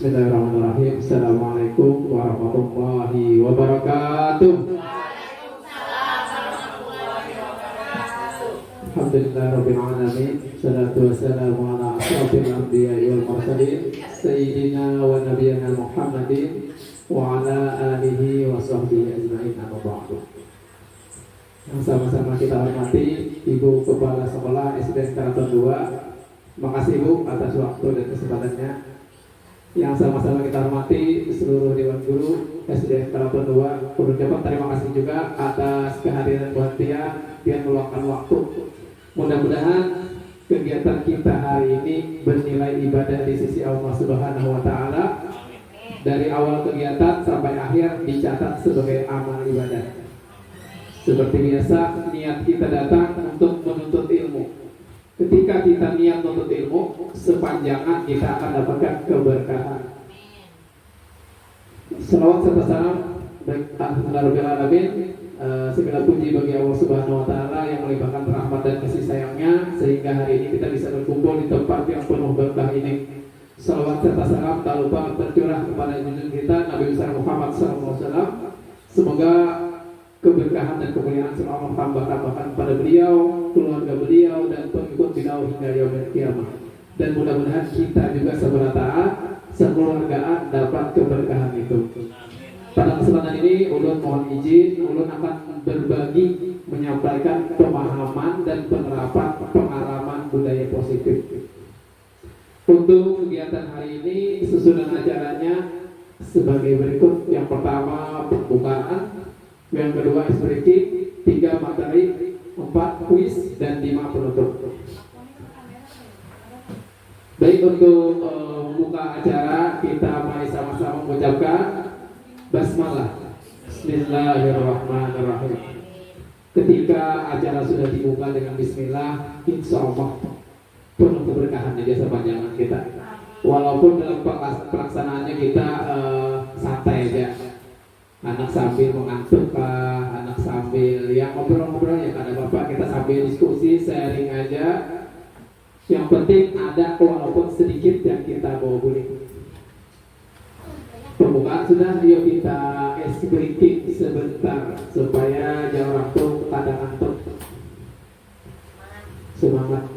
Bismillahirrahmanirrahim. Assalamualaikum warahmatullahi wabarakatuh. Alhamdulillah rabbil alamin. Salatu wassalamu ala asyrafil anbiya'i wal mursalin sayyidina wa nabiyyina Muhammadin wa ala alihi wa sahbihi ajma'in, amma ba'du. Yang sama-sama kita hormati Ibu Kepala Sekolah SD Karaton 2. Makasih Bu atas waktu dan kesempatannya. Yang sama-sama kita hormati seluruh Dewan Guru SD Karaton 2. Ucapan terima kasih juga atas kehadiran Bu Tia yang meluangkan waktu. Mudah-mudahan kegiatan kita hari ini bernilai ibadah di sisi Allah Subhanahu wa Ta'ala. Dari awal kegiatan sampai akhir dicatat sebagai amal ibadah. Seperti biasa, niat kita datang untuk menuntut ilmu. Ketika kita niat menuntut ilmu, sepanjangan kita akan dapatkan keberkahan. Salawat serta salam bagi Alhamdulillah, segala puji bagi Allah Subhanahu wa Ta'ala yang melimpahkan rahmat dan kasih sayangnya sehingga hari ini kita bisa berkumpul di tempat yang penuh berkah ini. Salawat serta salam tak lupa tercurah kepada junjungan kita Nabi besar Muhammad SAW. Semoga keberkahan dan kemuliaan selalu tambah-tambahkan pada beliau, keluarga beliau, dan pengikut beliau hingga yaumil qiyamah. Dan mudah-mudahan kita juga sekeluargaan dapat keberkahan itu. Pada kesempatan ini, ulun mohon izin, ulun akan berbagi, menyampaikan pemahaman dan penerapan pengalaman budaya positif. Untuk kegiatan hari ini, susunan acaranya sebagai berikut. Yang pertama, pembukaan. Yang kedua, icebreaking. 3 materi, 4 kuis, dan 5 penutup. Baik, untuk membuka acara, kita mari sama-sama mengucapkan basmalah. Bismillahirrahmanirrahim. Ketika acara sudah dibuka dengan bismillah, insya Allah penuh keberkahan di sepanjang kita. Walaupun dalam pelaksanaannya kita santai aja, anak sambil mengantuk, anak sambil yang ngobrol-ngobrol ya ada bapak, kita sambil diskusi, sharing aja. Yang penting ada walaupun sedikit yang kita bawa pulang. Pembukaan sudah, yuk kita icebreaking sebentar supaya jangan waktu pada ngantuk. Semangat.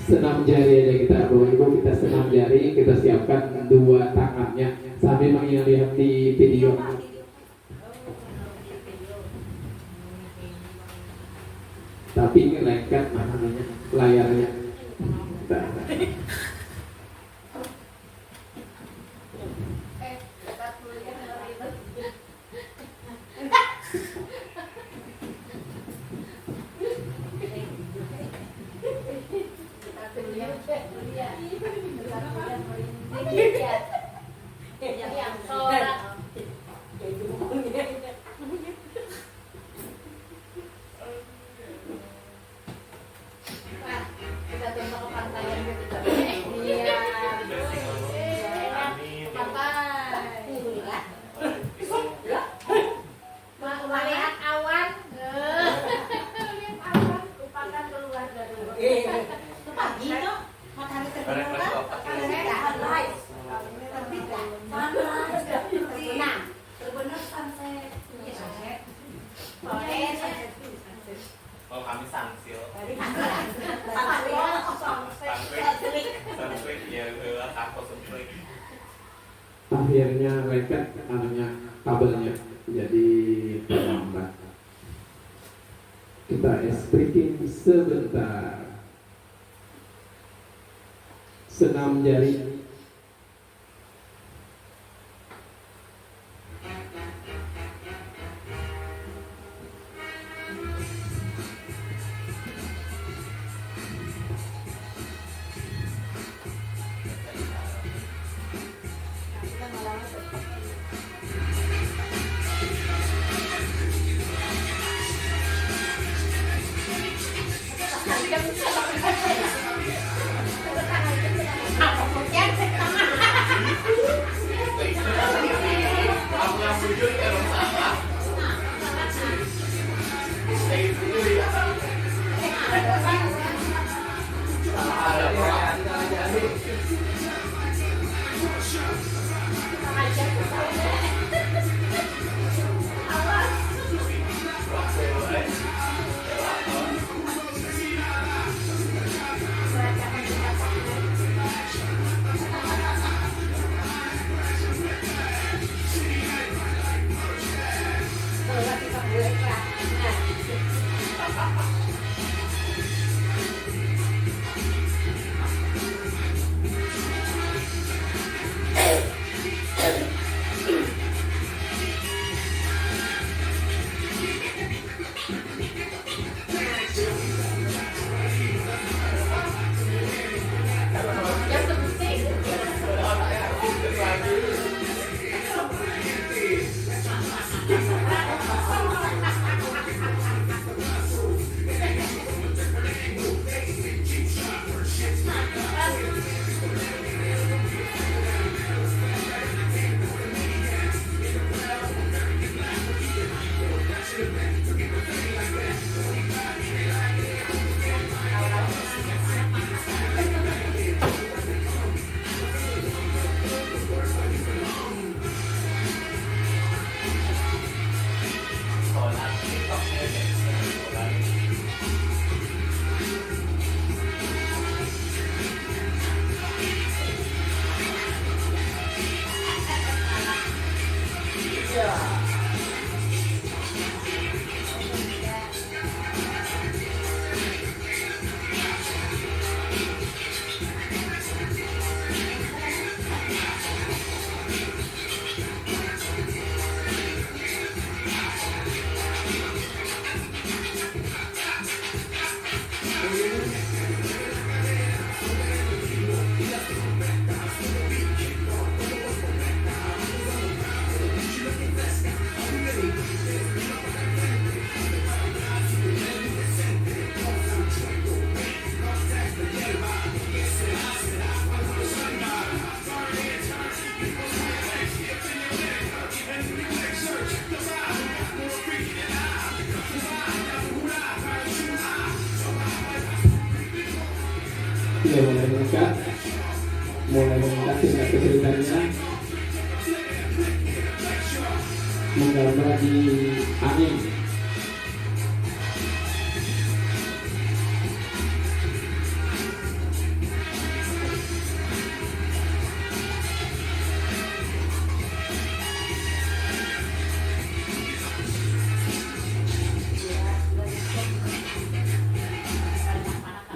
Senam jari aja kita, Bapak Ibu, kita senam jari, kita siapkan 2 tangannya sambil melihat di video. Tapi ini lengket namanya layarnya. Akhirnya lengket kabelnya jadi terlambat. Kita icebreaking sebentar. Senam jari. singkat ceritanya menggambar di angin.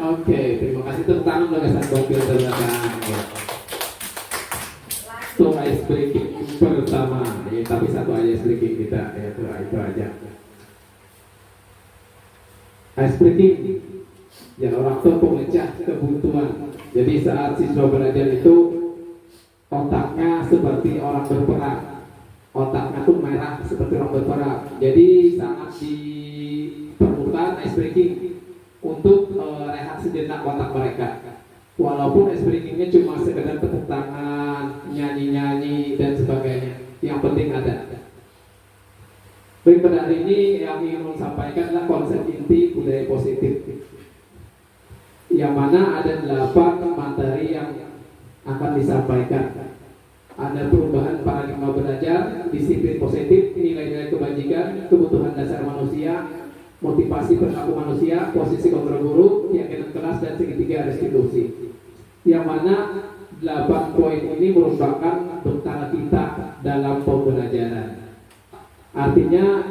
Oke, terima kasih. Tepuk tangan bagasan mobil terbelakang. Itu ice breaking pertama, ya, tapi satu aja ice breaking kita, ya, itu aja. Ice breaking, ya orang tua pemecah kebutuhan. Jadi saat siswa belajar itu otaknya seperti orang berperang, otaknya tuh merah seperti orang berperang. Jadi sangat diperlukan ice breaking untuk rehat sejenak otak mereka. Walaupun ice breakingnya cuma sekedar tepuk tangan, nyanyi-nyanyi dan sebagainya, yang penting ada. Baik, pada hari ini yang ingin saya sampaikan adalah konsep inti budaya positif, yang mana ada 8 materi yang akan disampaikan. Ada perubahan paradigma belajar, disiplin positif, nilai-nilai kebajikan, kebutuhan dasar manusia, motivasi perilaku manusia, posisi kontrol guru, keyakinan kelas, dan segitiga restitusi. Yang mana 8 poin ini merupakan bekal kita dalam pembelajaran. Artinya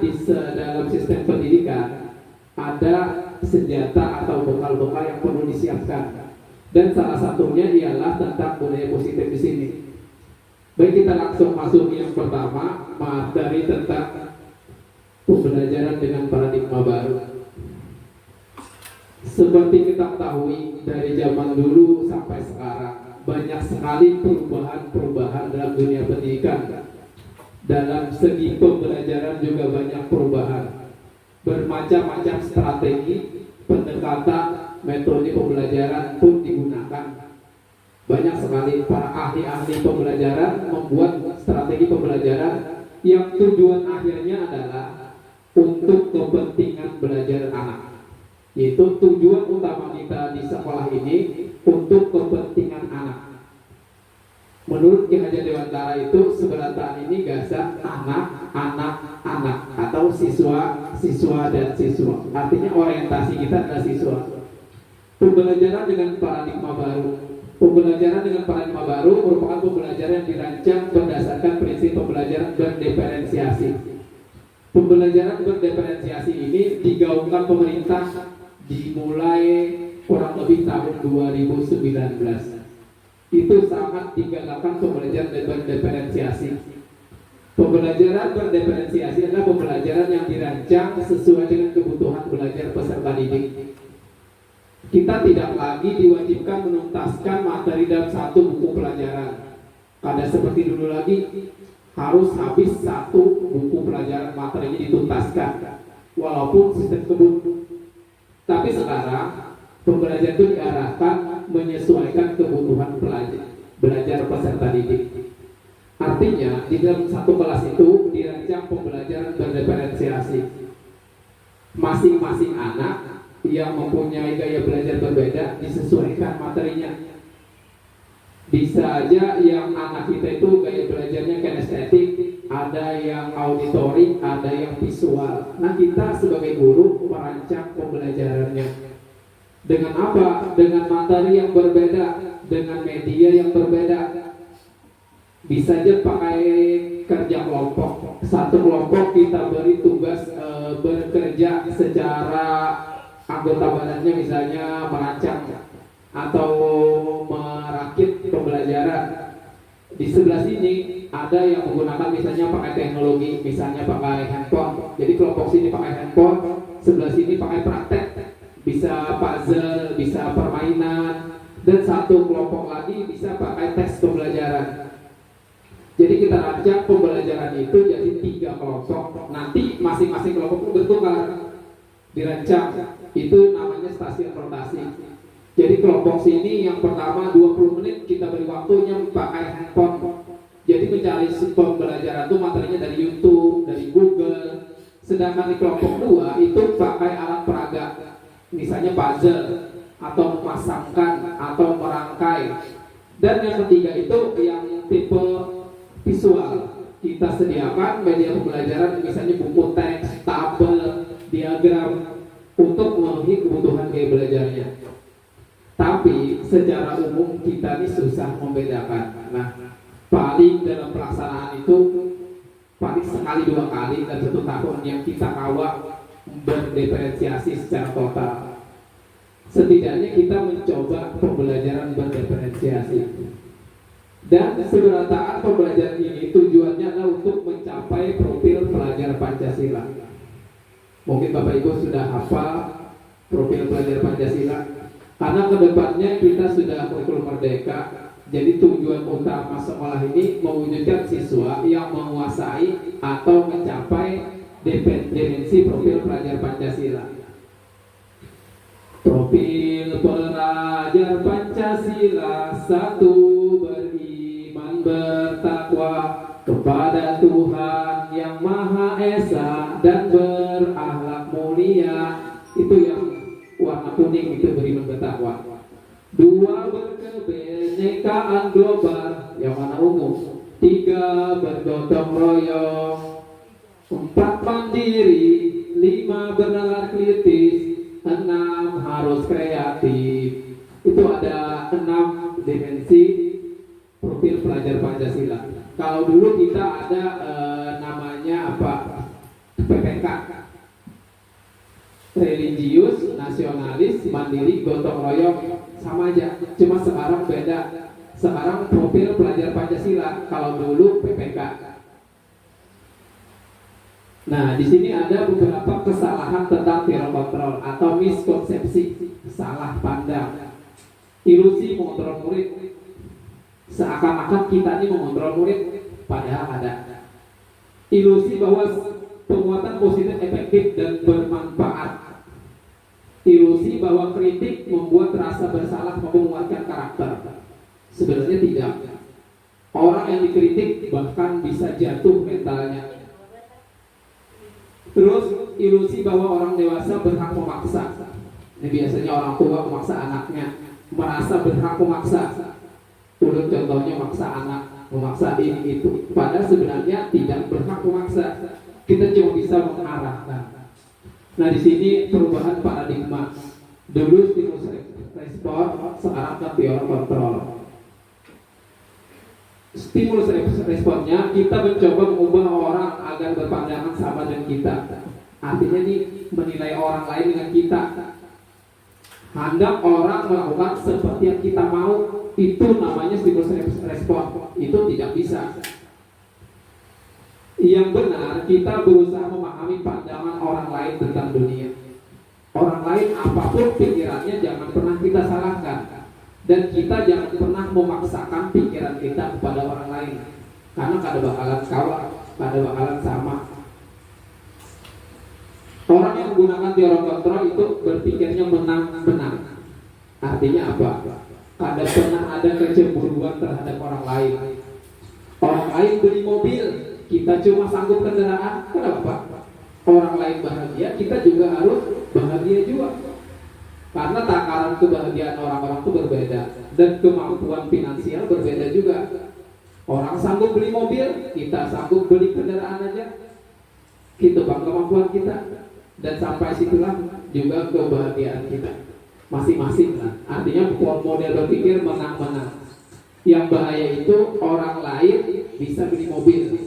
dalam sistem pendidikan ada senjata atau bekal-bekal yang perlu disiapkan, dan salah satunya ialah tentang budaya positif di sini. Baik, kita langsung masuk yang pertama, materi tentang pembelajaran dengan paradigma baru. Seperti kita ketahui, dari zaman dulu sampai sekarang banyak sekali perubahan dalam dunia pendidikan. Dalam segi pembelajaran juga banyak perubahan. Bermacam-macam strategi, pendekatan, metode pembelajaran pun digunakan. Banyak sekali para ahli-ahli pembelajaran membuat strategi pembelajaran yang tujuan akhirnya adalah untuk kepentingan belajar anak. Yaitu tujuan utama kita di sekolah ini untuk kepentingan anak. Menurut Ki Hajar Dewantara itu sebenarnya ini gasa anak atau siswa dan siswa. Artinya orientasi kita adalah siswa. Pembelajaran dengan paradigma baru. Pembelajaran dengan paradigma baru merupakan pembelajaran yang dirancang berdasarkan prinsip pembelajaran berdiferensiasi. Pembelajaran berdiferensiasi ini digaungkan pemerintah dimulai kurang lebih tahun 2019. Itu sangat digalakkan pembelajaran berdiferensiasi. Pembelajaran berdiferensiasi adalah pembelajaran yang dirancang sesuai dengan kebutuhan belajar peserta didik. Kita tidak lagi diwajibkan menuntaskan materi dalam satu buku pelajaran. Kada seperti dulu lagi, harus habis satu buku pelajaran materinya dituntaskan, walaupun sistem kebut. Tapi sekarang pembelajaran itu diarahkan menyesuaikan kebutuhan belajar peserta didik. Artinya di dalam satu kelas itu dirancang pembelajaran berdiferensiasi. Masing-masing anak yang mempunyai gaya belajar berbeda disesuaikan materinya. Bisa aja yang anak kita itu gaya belajarnya kinestetik, ada yang auditorik, ada yang visual. Nah, kita sebagai guru merancang pembelajarannya. Dengan apa? Dengan materi yang berbeda, dengan media yang berbeda. Bisa aja pakai kerja kelompok. Satu kelompok kita beri tugas bekerja secara anggota badannya, misalnya merancang atau merakit pembelajaran. Di sebelah sini ada yang menggunakan misalnya pakai teknologi, misalnya pakai handphone. Jadi kelompok sini pakai handphone, sebelah sini pakai praktek. Bisa puzzle, bisa permainan, dan satu kelompok lagi bisa pakai tes pembelajaran. Jadi kita rancang pembelajaran itu jadi 3 kelompok. Nanti masing-masing kelompok bertukar dirancang. Itu namanya stasiun rotasi. Jadi kelompok sini yang pertama 20 menit kita beri waktunya pakai handphone. Jadi mencari pembelajaran itu materinya dari YouTube, dari Google. Sedangkan di kelompok 2 itu pakai alat peraga, misalnya puzzle atau memasangkan atau merangkai. Dan yang ketiga itu yang tipe visual. Kita sediakan media pembelajaran misalnya buku teks, tabel, diagram untuk memenuhi kebutuhan gaya belajarnya. Tapi secara umum kita ini susah membedakan. Nah, paling dalam pelaksanaan itu paling sekali 2 kali dalam 1 tahun yang kita kawal berdiferensiasi secara total. Setidaknya kita mencoba pembelajaran berdiferensiasi. Dan seberataan pembelajaran ini tujuannya adalah untuk mencapai profil pelajar Pancasila. Mungkin Bapak Ibu sudah hafal profil pelajar Pancasila. Karena kedepannya kita sudah kurikulum merdeka. Jadi tujuan utama sekolah ini mewujudkan siswa yang menguasai atau mencapai definisi profil pelajar Pancasila. Profil pelajar Pancasila: 1. Beriman bertakwa kepada Tuhan Yang Maha Esa dan berakhlak mulia. Itu yang warna kuning, itu beriman bertakwa. 2. Berkebinekaan global, yang warna ungu. 3. Bergotong royong. 4. Mandiri. 5. Bernalar kritis. 6. Harus kreatif. Itu ada 6 dimensi profil pelajar Pancasila. Kalau dulu kita ada namanya apa? PPK. Religius, nasionalis, mandiri, gotong royong, sama aja. Cuma sekarang beda. Sekarang profil pelajar Pancasila. Kalau dulu PPK. Nah, di sini ada beberapa kesalahan tentang teori kontrol atau miskonsepsi, salah pandang, ilusi mengontrol murid. Seakan-akan kita ini mengontrol murid, padahal ada ilusi bahwa penguatan positif efektif dan bermanfaat. Ilusi bahwa kritik membuat rasa bersalah maupun menguatkan karakter. Sebenarnya tidak. Orang yang dikritik bahkan bisa jatuh mentalnya. Terus ilusi bahwa orang dewasa berhak memaksa. Ini biasanya orang tua memaksa anaknya, merasa berhak memaksa. Ulun contohnya maksa anak, memaksa ini itu. Padahal sebenarnya tidak berhak memaksa. Kita cuma bisa mengarahkan. Nah, di sini perubahan paradigma. Dulu stimulus respon, sekarang kan teori kontrol. Stimulus responnya kita mencoba mengubah orang agar berpandangan sama dengan kita. Artinya nih menilai orang lain dengan kita. Hendak orang melakukan seperti yang kita mau, itu namanya stimulus respon. Itu tidak bisa. Yang benar kita berusaha memahami pandangan orang lain tentang dunia. Orang lain apapun pikirannya jangan pernah kita salahkan. Dan kita jangan pernah memaksakan pikiran kita kepada orang lain. Karena kada bakalan kalah, kada bakalan sama. Orang yang menggunakan teori kontrol itu berpikirnya menang-menang. Artinya apa? Kada pernah ada kecemburuan terhadap orang lain. Orang lain beli mobil, kita cuma sanggup kendaraan. Kenapa? Orang lain bahagia, kita juga harus bahagia juga. Karena takaran kebahagiaan orang-orang itu berbeda dan kemampuan finansial berbeda juga. Orang sanggup beli mobil, kita sanggup beli kendaraan aja. Itu bang kemampuan kita. Dan sampai situlah juga kebahagiaan kita masing-masing lah. Artinya model berpikir menang-menang. Yang bahaya itu orang lain bisa beli mobil,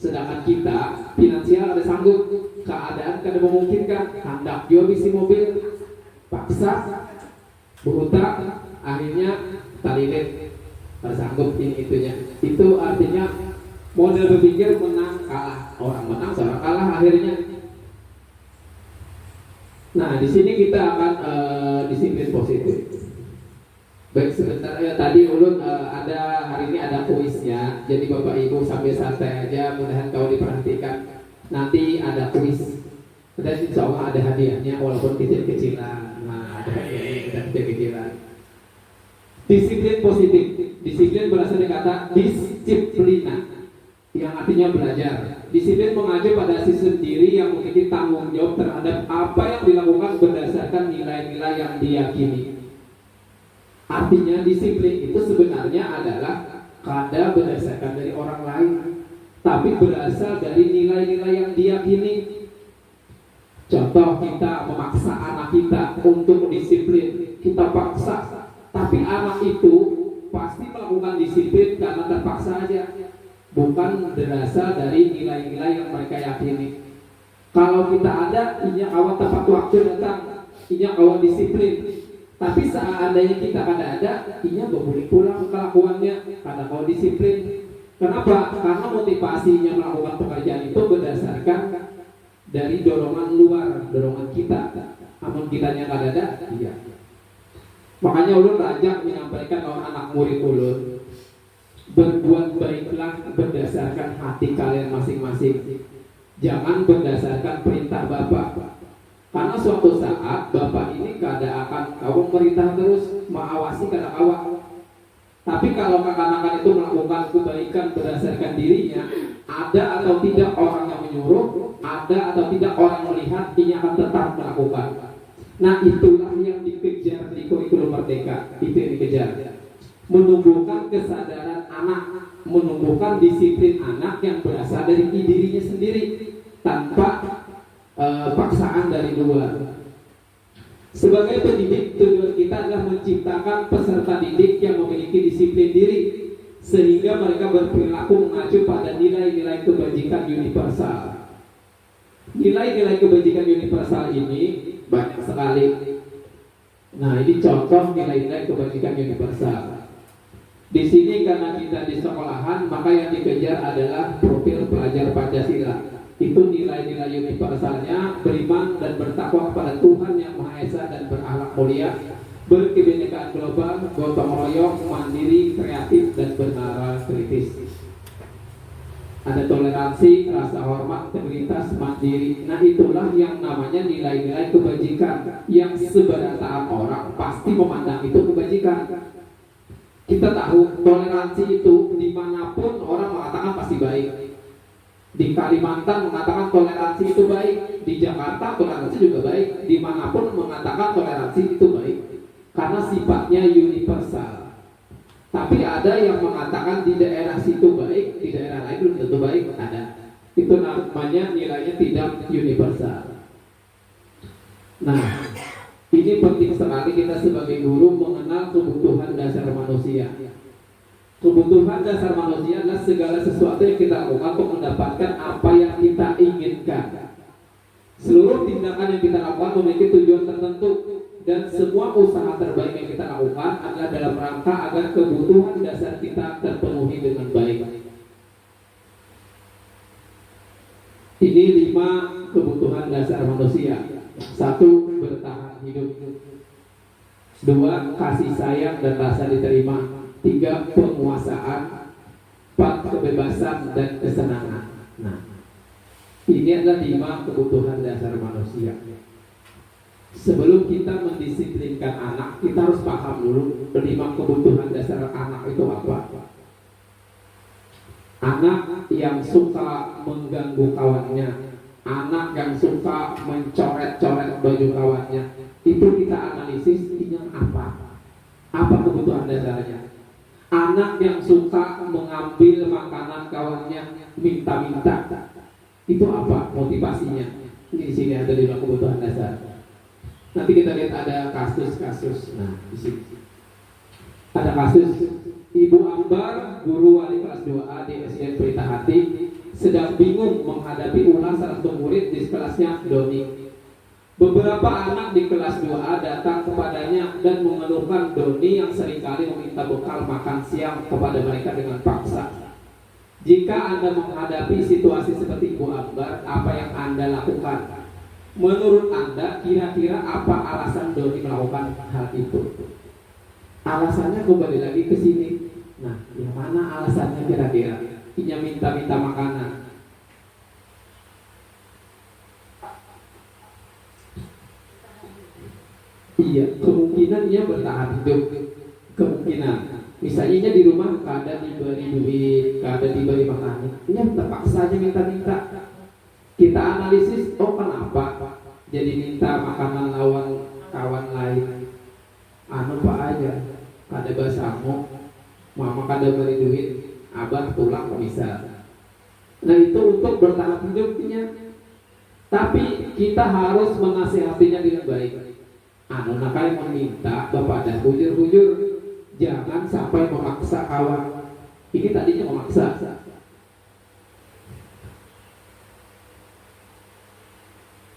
sedangkan kita finansial ada sanggup, keadaan kada memungkinkan, hendak jual bisi mobil, paksa berhutang, akhirnya talilit, kada sanggup ini itunya. Itu artinya model berpikir menang kalah, orang menang seorang kalah akhirnya. Nah, di sini kita akan disiplin positif. Baik, sebentar ya, tadi ulun ada hari ini ada kuisnya. Jadi Bapak Ibu sambil santai aja, mudah-mudahan kau diperhatikan. Nanti ada kuis. Dan insya Allah ada hadiahnya walaupun kecil-kecilan. Nah, ada hadiahnya kecil-kecilan. Disiplin positif. Disiplin berasal dari kata disiplina, yang artinya belajar. Disiplin mengacu pada diri sendiri yang memiliki tanggung jawab terhadap apa yang dilakukan berdasarkan nilai-nilai yang diyakini. Artinya disiplin itu sebenarnya adalah kada berdasarkan dari orang lain, tapi berasal dari nilai-nilai yang diyakini. Contoh, kita memaksa anak kita untuk disiplin, kita paksa, tapi anak itu pasti melakukan disiplin karena terpaksa aja, bukan berasal dari nilai-nilai yang mereka yakini. Kalau kita ada, inya awal tepat waktu datang, inya awal disiplin. Tapi seandainya kita kada ada, inya boleh pulang kelakuannya karena kau disiplin. Kenapa? Karena motivasinya melakukan pekerjaan itu berdasarkan dari dorongan luar, dorongan kita. Namun kitanya kada ada, iya. Makanya ulun rajak menyampaikan oleh anak murid ulun, berbuat baiklah berdasarkan hati kalian masing-masing. Jangan berdasarkan perintah Bapak. Karena suatu saat Bapak ini kada akan kau merintah terus, mengawasi kada awak. Tapi kalau kanak-kanak itu melakukan kebaikan berdasarkan dirinya, ada atau tidak orang yang menyuruh, ada atau tidak orang melihat, ini akan tetap melakukan. Nah, itulah yang dikejar di kurikulum Merdeka. Itu yang dikejar, menumbuhkan kesadaran anak, menumbuhkan disiplin anak yang berasal dari dirinya sendiri tanpa paksaan dari luar. Sebagai pendidik, tujuan kita adalah menciptakan peserta didik yang memiliki disiplin diri sehingga mereka berperilaku mengacu pada nilai-nilai kebajikan universal. Nilai-nilai kebajikan universal ini banyak sekali. Nah, ini contoh nilai-nilai kebajikan universal. Di sini karena kita di sekolahan, maka yang dikejar adalah profil pelajar Pancasila. Itu nilai-nilai universalnya: beriman dan bertakwa kepada Tuhan Yang Maha Esa dan berakhlak mulia, berkebinekaan global, gotong royong, mandiri, kreatif, dan bernara kritis. Ada toleransi, rasa hormat, integritas, mandiri. Nah, itulah yang namanya nilai-nilai kebajikan yang sebagian orang pasti memandang itu kebajikan. Kita tahu toleransi itu dimanapun orang mengatakan pasti baik. Di Kalimantan mengatakan toleransi itu baik, di Jakarta toleransi juga baik, dimanapun mengatakan toleransi itu baik karena sifatnya universal. Tapi ada yang mengatakan di daerah situ baik, di daerah lain belum tentu baik, ada. Itu namanya nilainya tidak universal. Nah, ini penting sekali kita sebagai guru mengenal kebutuhan dasar manusia. Kebutuhan dasar manusia adalah segala sesuatu yang kita lakukan untuk mendapatkan apa yang kita inginkan. Seluruh tindakan yang kita lakukan memiliki tujuan tertentu, dan semua usaha terbaik yang kita lakukan adalah dalam rangka agar kebutuhan dasar kita terpenuhi dengan baik. Ini 5 kebutuhan dasar manusia. 1. Bertahan hidup. 2. Kasih sayang dan rasa diterima. 3. Penguasaan. 4. Kebebasan dan kesenangan. Nah, ini adalah 5 kebutuhan dasar manusia. Sebelum kita mendisiplinkan anak, kita harus paham dulu 5 kebutuhan dasar anak itu apa. Anak yang suka mengganggu kawannya, anak yang suka mencoret-coret baju kawannya, itu kita analisis ini apa kebutuhan dasarnya. Anak yang suka mengambil makanan kawannya, minta-minta, itu apa motivasinya? Ini di sini ada 5 kebutuhan dasar. Nanti kita lihat ada kasus-kasus. Nah, di sini ada kasus Ibu Ambar, guru wali kelas 2A di SDN Pelita Hati, sedang bingung menghadapi ulas salah satu murid di kelasnya, Doni. Beberapa anak di kelas 2A datang kepadanya dan mengeluhkan Doni yang seringkali meminta bekal makan siang kepada mereka dengan paksa. Jika Anda menghadapi situasi seperti Ibu Ambar, apa yang Anda lakukan? Menurut Anda, kira-kira apa alasan Doni melakukan hal itu? Alasannya kembali lagi ke sini. Nah, yang mana alasannya kira-kira? Dia minta-minta makanan. Iya, kemungkinan dia bertahan hidup. Kemungkinan. Misalnya di rumah kada diberi duit, kada diberi makanan, dia terpaksa aja minta-minta. Kita analisis, oh kenapa jadi minta makanan lawan kawan lain? Anu apa aja? kada basamu, mama kada beri duit, abah pulang bisa. Nah itu untuk bertahan hidupnya. Tapi kita harus menasihatinya dengan baik. Nak kalian meminta bapak dan hujur-hujur, jangan sampai memaksa kawan. Ini tadinya memaksa.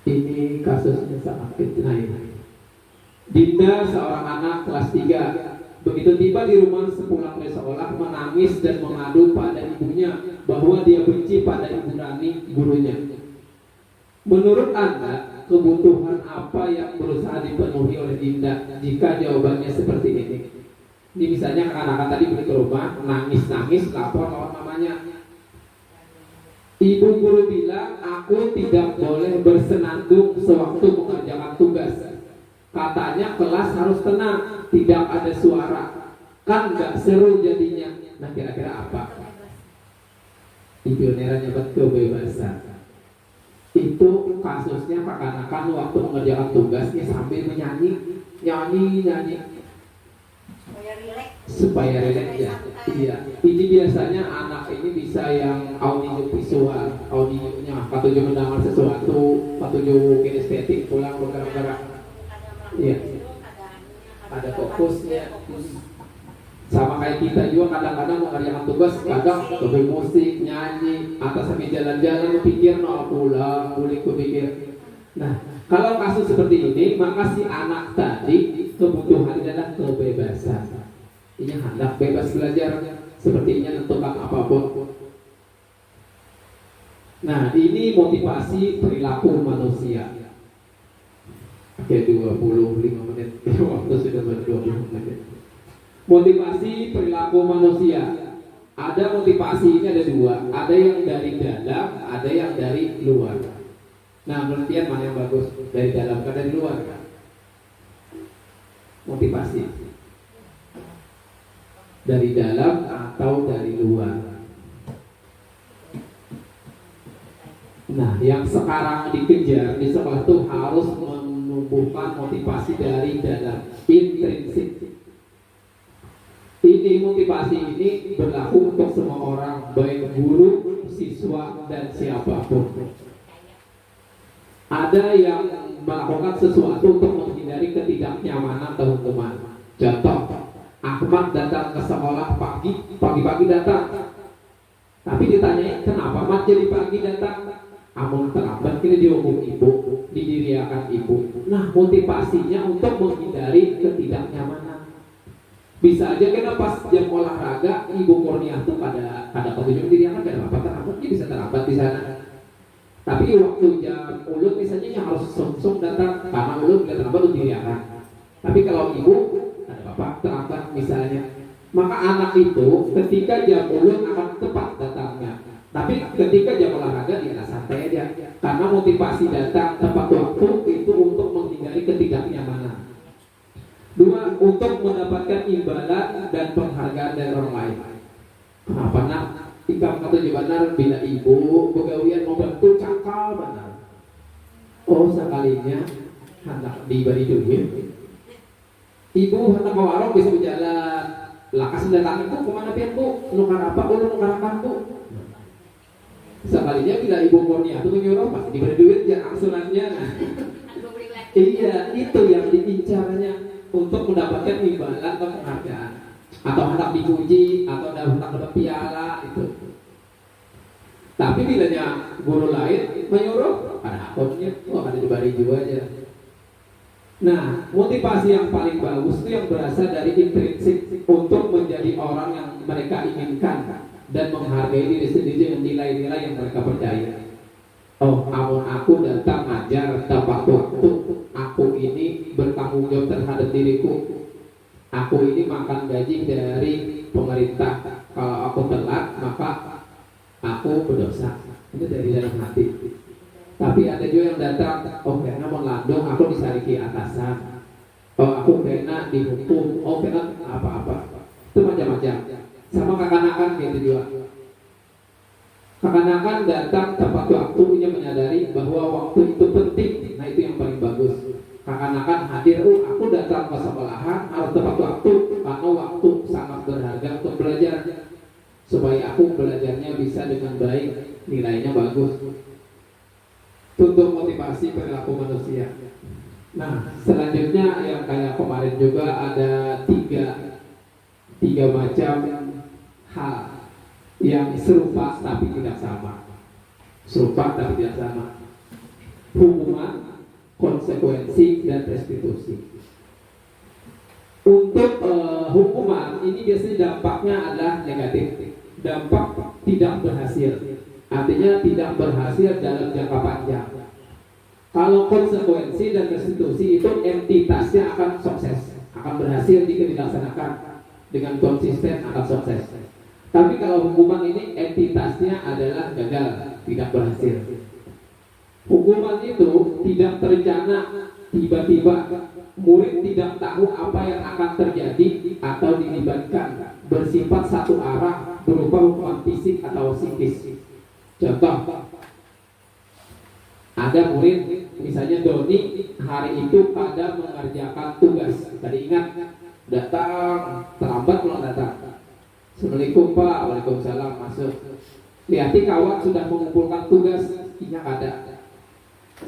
Ini kasusnya sangat fitnah. Dinda seorang anak kelas 3 begitu tiba di rumah sepulang dari sekolah menangis dan mengadu pada ibunya bahwa dia benci pada ibu Rani gurunya. Menurut Anda, kebutuhan apa yang berusaha dipenuhi oleh Dinda jika jawabannya seperti ini? Ini misalnya anak-anak tadi pergi ke rumah, nangis-nangis, lapor lawan mamanya. Ibu guru bilang, aku tidak boleh bersenandung sewaktu mengerjakan tugas. Katanya kelas harus tenang, tidak ada suara. Kan gak seru jadinya. Nah kira-kira apa? Ibu Nera nyebut kebebasan. Itu kasusnya kekanakan waktu mengerjakan tugasnya sambil menyanyi, nyanyi supaya rileks ya. Iya, ini biasanya anak ini bisa yang audio visual, audionya patuju mendengar sesuatu, patuju kinestetik pulang bergerak-gerak. Iya, ada fokusnya. Sama kayak kita juga kadang-kadang mengerjakan tugas, kadang lebih musik, nyanyi, atau sambil jalan-jalan pikir no pulang, kulik pikir. Nah, kalau kasus seperti ini, maka si anak tadi kebutuhannya adalah kebebasan. Ini hendak bebas belajar, sepertinya menentukan apapun. Nah, ini motivasi perilaku manusia. Oke, 25 menit, waktu sudah ber-20 menit. Motivasi perilaku manusia. Ada motivasi ini ada dua, ada yang dari dalam, ada yang dari luar. Nah, penelitian mana yang bagus? Dari dalam atau dari luar? Motivasi dari dalam atau dari luar? Nah, yang sekarang dikejar di sekolah itu harus menumbuhkan motivasi dari dalam, intrinsik. Ini motivasi ini berlaku untuk semua orang, baik guru, siswa, dan siapapun. Ada yang melakukan sesuatu untuk menghindari ketidaknyamanan teman-teman. Contoh, Ahmad datang ke sekolah pagi-pagi datang. Tapi ditanyai, kenapa Ahmad jadi pagi datang? Amun terlambat kini dihukum ibu, didiriakan ibu. Nah, motivasinya untuk menghindari ketidaknyamanan. Bisa aja kita pas jam olahraga Ibu Kurnia tuh pada petunjuk diri akan ada apa terlambat, dia bisa terlambat di sana. Tapi waktu jam ulut misalnya yang harus sungsung datang karena ulut tidak terlambat untuk diri akan. Tapi kalau ibu ada bapak terlambat misalnya, maka anak itu ketika jam ulut akan tepat datangnya. Tapi ketika jam olahraga dia santai aja karena motivasi datang tepat waktu itu untuk menghindari ketidaknyamanan. Dua, untuk mendapatkan imbalan dan penghargaan dari orang lain. Kenapa nak? Ikam kata benar bila ibu begawian mau bantu cakal benar. Oh sekalinya hendak diberi duit. Ibu hendak ke warung bisa berjalan. Lakas datang itu kemana pian bu? Nukar apa? Nukar apa bu? Sekalinya bila ibu Kurnia itu menyuruh pasti diberi duit ya angsurannya. Iya itu yang diincarnya. Untuk mendapatkan imbalan atau penghargaan, atau hendak dipuji, atau hendak dapat piala itu. Tapi bilanya guru lain menyuruh, ada akunnya, ada diberi juga aja. Nah, motivasi yang paling bagus itu yang berasal dari intrinsik untuk menjadi orang yang mereka inginkan dan menghargai diri sendiri dengan nilai-nilai yang mereka percaya. Oh, aku datang ngajar tepat waktu. Aku ini bertanggung jawab terhadap diriku. Aku ini makan gaji dari pemerintah. Kalau aku telat, maka aku berdosa. Itu dari dalam hati. Tapi ada juga yang datang, oh karena mau landung, aku disariki atasan. Oh aku kena dihukum, oh kena apa-apa. Itu macam-macam. Sama kekanakan gitu juga. Kekanakan datang tepat waktunya menyadari bahwa waktu itu penting. Nah itu yang paling bagus. Seakan-akan hadir, aku datang ke sekolahan harus tepat waktu karena waktu sangat berharga untuk belajar supaya aku belajarnya bisa dengan baik, nilainya bagus. Untuk motivasi perilaku manusia. Nah, selanjutnya yang kayak kemarin juga ada tiga macam hal yang serupa tapi tidak sama. Serupa tapi tidak sama. Hubungan, konsekuensi, dan restitusi. Untuk hukuman ini biasanya dampaknya adalah negatif. Dampak tidak berhasil. Artinya tidak berhasil dalam jangka panjang. Kalau konsekuensi dan restitusi itu entitasnya akan sukses, akan berhasil jika dilaksanakan dengan konsisten, akan sukses. Tapi kalau hukuman ini entitasnya adalah gagal, tidak berhasil. Hukuman itu tidak terencana, tiba-tiba murid tidak tahu apa yang akan terjadi atau dilibatkan, bersifat satu arah berupa hukuman fisik atau psikis. Contoh, ada murid misalnya Doni hari itu pada mengerjakan tugas. Tadi ingat, datang terlambat pulang datang. Assalamualaikum Pak, waalaikumsalam, masuk. Lihati kawan sudah mengumpulkan tugas, ingat ada.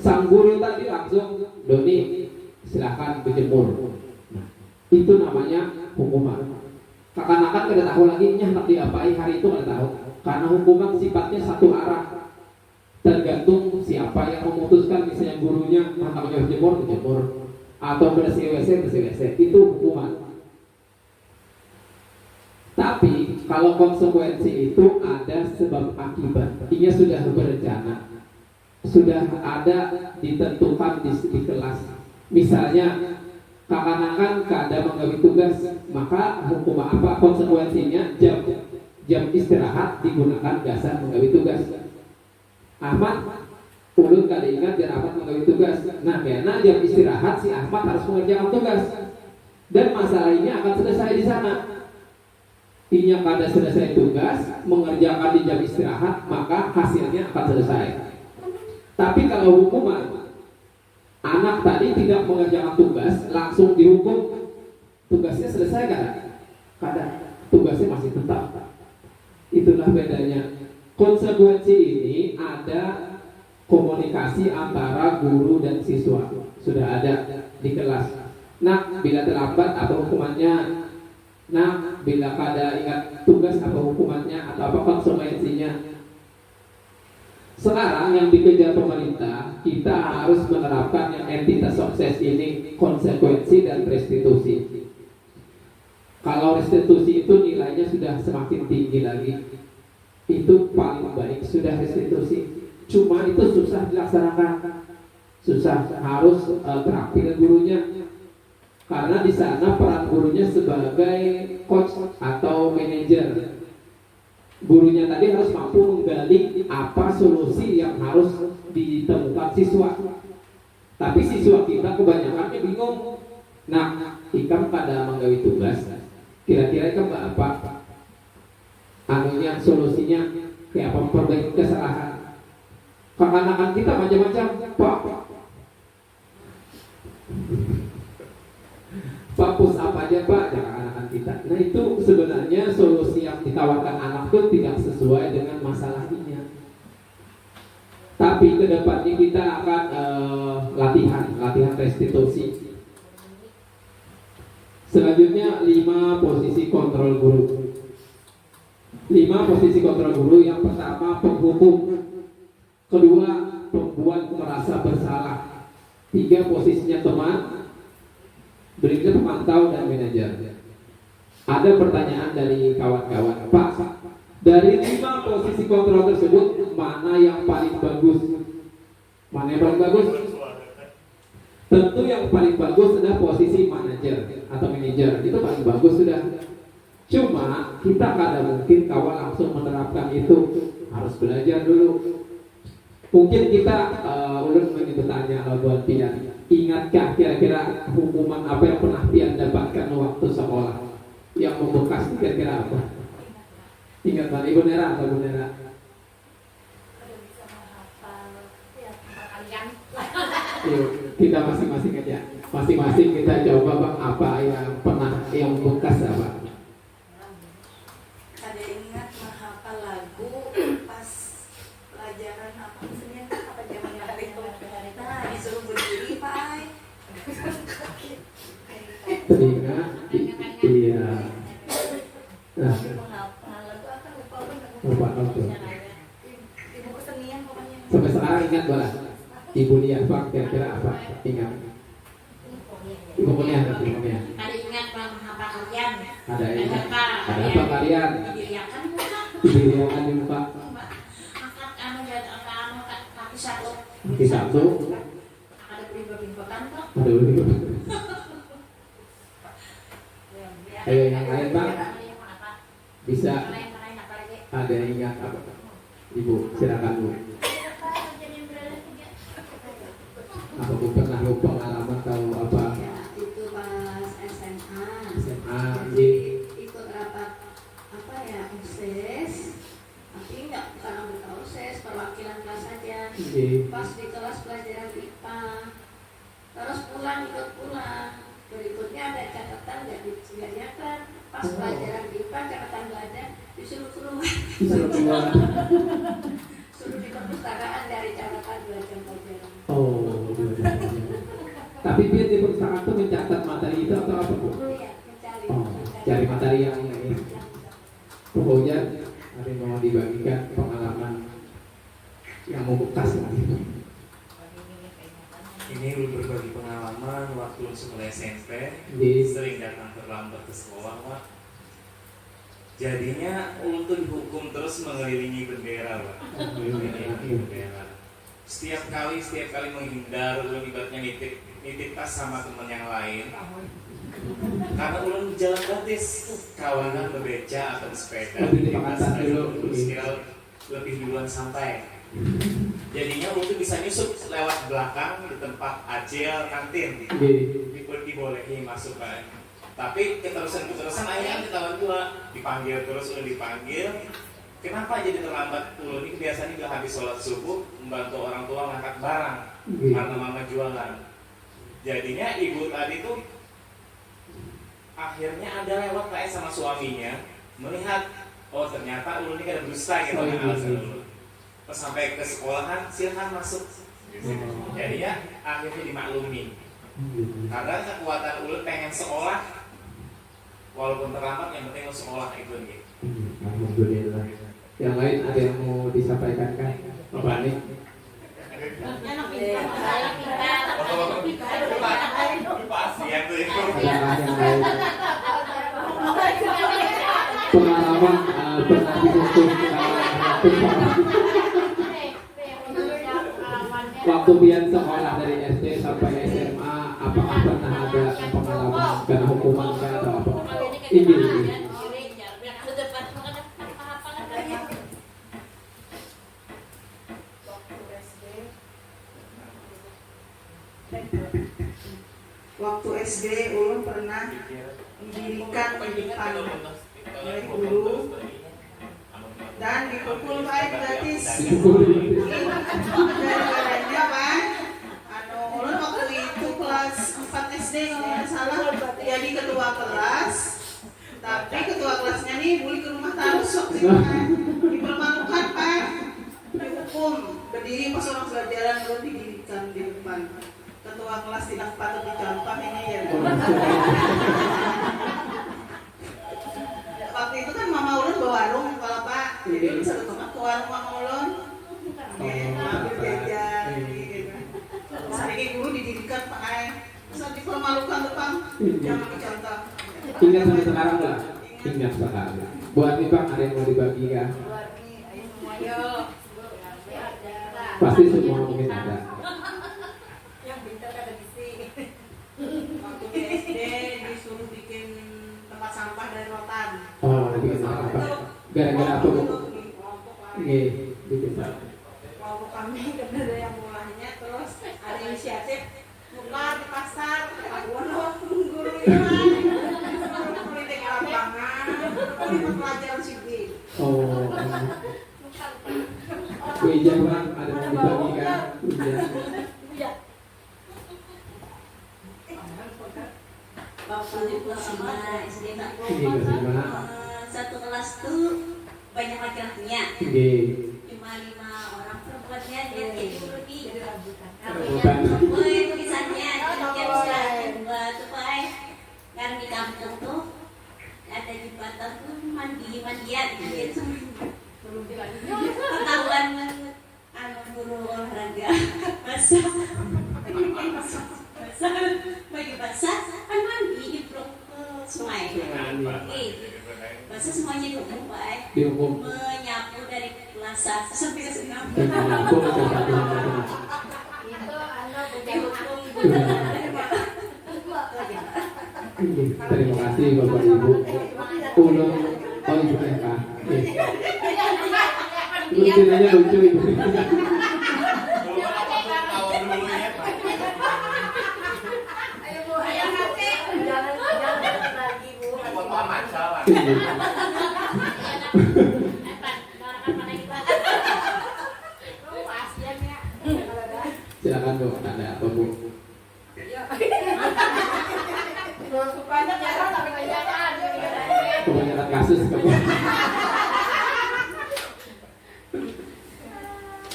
Sang guru tadi langsung, Doni silahkan berjemur. Nah, itu namanya hukuman. Kakan-kakan kada tahu lagi hendak diapain hari itu, kada tahu. Karena hukuman sifatnya satu arah. Tergantung siapa yang memutuskan, misalnya gurunya hendak berjemur, atau bersih WC, itu hukuman. Tapi kalau konsekuensi itu ada sebab akibat, ini sudah berencana, sudah ada ditentukan di kelas. Misalnya kakan-kakan kada menggawi tugas, maka hukuman apa konsekuensinya? Jam istirahat digunakan dasar menggawi tugas. Ahmad ulun kada ingat dia rapat menggawi tugas. Nah, karena jam istirahat si Ahmad harus mengerjakan tugas, dan masalah ini akan selesai di sana. Inya kada selesai tugas, mengerjakan di jam istirahat, maka hasilnya akan selesai. Tapi kalau hukuman, anak tadi tidak mengerjakan tugas, langsung dihukum, tugasnya selesai kada? Tugasnya masih tetap. Itulah bedanya. Konsekuensi ini ada komunikasi antara guru dan siswa, sudah ada di kelas. Nah, bila terlambat apa hukumannya? Nah, bila kada ingat tugas apa hukumannya atau apa konsekuensinya? Sekarang yang dikejar pemerintah, kita harus menerapkan yang entitas sukses ini, konsekuensi dan restitusi. Kalau restitusi itu nilainya sudah semakin tinggi lagi, itu paling baik sudah restitusi. Cuma itu susah dilaksanakan, susah, harus terampil gurunya. Karena di sana peran gurunya sebagai coach atau manajer. Gurunya tadi harus mampu menggali apa solusi yang harus ditemukan siswa. Tapi siswa kita kebanyakannya bingung. Nah, ikam pada menggawi tugas, kira-kira ikam apa? Anunya solusinya kayak apa, memperbaiki kesalahan. Kanak-kanak kita macam-macam, Pak push up aja Pak, jangan anak-anak kita. Nah, itu sebenarnya solusi yang ditawarkan anak itu tidak sesuai dengan masalahnya. Tapi ke depannya kita akan latihan restitusi. Selanjutnya 5 posisi kontrol guru. 5 posisi kontrol guru. Yang pertama penghukum, kedua pembuat merasa bersalah, 3 posisinya teman, berikutnya pemantau dan manajer. Ada pertanyaan dari kawan-kawan, Pak, dari 5 posisi kontrol tersebut mana yang paling bagus? Mana yang paling bagus? Tentu yang paling bagus adalah posisi manajer atau manajer, itu paling bagus sudah. Cuma kita kada mungkin kawan langsung menerapkan itu, harus belajar dulu. Mungkin kita ulun bertanya buat Pian, ingatkah kira-kira hukuman apa yang pernah Pian dapatkan waktu sekolah yang membekas, kira-kira apa? Ingat Pak Ibu Nera atau Ibu Nera? Iya. Kita masing-masing aja. Masing-masing kita coba Bang apa yang pernah yang bekas apa. Ada ingat menghafal lagu pas pelajaran apa Senin apa zaman hari itu. Nah disuruh berdiri Pak. Teringat iya. Nah, Menghafal lagu apa lupa apa. Ibu kesenian pokoknya. Sampai sekarang ingat bola. Ibu lihat Bang kira-kira apa? Ingat. Ibu punya, ibu punya. Ada ingat menghafal kalian? Ada ingat. apa? Ada apa kalian? Didiriakan muka. Didiriakan di muka. Angkat dan kaki satu. Kaki satu. Ada bimbo-bimbokan kok. Ada dulu. Ayo yang lain Bang. Bisa. Ada yang ingat apa? Ibu, silakan Bu. Apa Bu pernah lupa pengalaman tahu apa? Itu pas SMA. SMA, Ikut rapat apa ya OSIS. Tapi bukan anggota OSIS, perwakilan kelas saja. Pas di kelas pelajaran IPA. Terus ikut pulang. Berikutnya ada catatan nggak disediakan. Pas pelajaran IPA catatan nggak ada, disuruh keluar. Disuruh keluar. Suruh di perpustakaan dari catatan belajar pelajaran. Oh, tapi dia di perpustakaan itu mencatat materi itu atau apa Bu? Iya, mencari. Oh, cari materi yang ini. Pokoknya ada yang mau dibagikan pengalaman yang mau bekas lagi. Ini berbagi pengalaman waktu sekolah SMP. Sering datang terlambat ke sekolah Pak. Jadinya untuk dihukum terus mengelilingi bendera Pak. Mengelilingi bendera. Setiap kali menghindar, ulun ibaratnya nitip tas sama teman yang lain. Karena ulun jalan gratis, kawanan bebeca atau sepeda, terus kira lebih duluan sampai. Jadinya ulun bisa nyusup lewat belakang di tempat acil kantin, dibolehi masuk kan. Tapi keterusan akhirnya ketahuan pula, dipanggil terus ulun dipanggil. Kenapa jadi terlambat? Ulun ini biasanya udah habis sholat subuh membantu orang tua ngangkat barang karena mama jualan. Jadinya ibu tadi tuh akhirnya ada lewat kayak sama suaminya melihat, oh ternyata ulun ini ada dusta gitu kan alasan ulun. Pas sampai ke sekolahan silahkan masuk. Jadinya akhirnya dimaklumi. Karena kekuatan ulun pengen sekolah walaupun terlambat yang penting sekolah itu gitu. Alhamdulillah. Yang lain ada yang mau disampaikan kan? Bapak Nik? Adakah yang lain? Pengalaman pernah dihukum waktu pian sekolah dari SD sampai SMA, apakah pernah ada pengalaman karena hukuman atau apa? Ini. Waktu SD ulun pernah didirikan di depan oleh guru dan dipukul baik gratis. Gara-garanya Pak, ulun waktu itu kelas 4 SD kalau nggak salah jadi ketua kelas. Tapi ketua kelasnya nih boleh ke rumah terus waktu itu kan. Dipermalukan Pak, dihukum berdiri pas orang pelajaran ulun didirikan di depan. Ketua kelas tidak patut dicontoh ini ya. Waktu itu kan mama ulun bawa warung kalau Pak, jadi ulun satu tempat ke warung mama ulun, ambil jajan, gitu. Saking guru didirikan Pak Ay, saat dipermalukan tuh Pak, jangan dicontoh. Ingat sampai sekarang lah. Ingat sekarang. Buat nih Bang, ada yang mau dibagikan? Pasti semua mungkin ada. Waktu di SD disuruh bikin tempat sampah dari rotan. Oh, bikin apa? Gara-gara apa Bu? Iya, bikin apa? Kelompok kami karena ada yang mulanya terus ada inisiatif nukar di pasar. Aduh, guru ini politik lapangan, politik pelajaran sipil. Oh. Bu Ijah Bang, ada yang mau dibagikan? Ijah. yang laki-lakinya. Nggih. Cuma 5 orang perempuannya dia jadi lebih. Rebutan. Itu kisahnya dia bisa buat supaya kan di kampung tuh ada jembatan tuh mandian gitu. Ketahuan guru olahraga basah bagi basah kan mandi diplok ke sungai. Basah semuanya dihukum baik. Dihukum. Menyapu dari kelas 1 sampai kelas 6. Aku terima kasih Bapak Ibu. Ulun oh Ibu Eka. Mungkin aja lucu Ibu. Silakan Bu, ada apa Bu? Kebanyakan kasus kamu.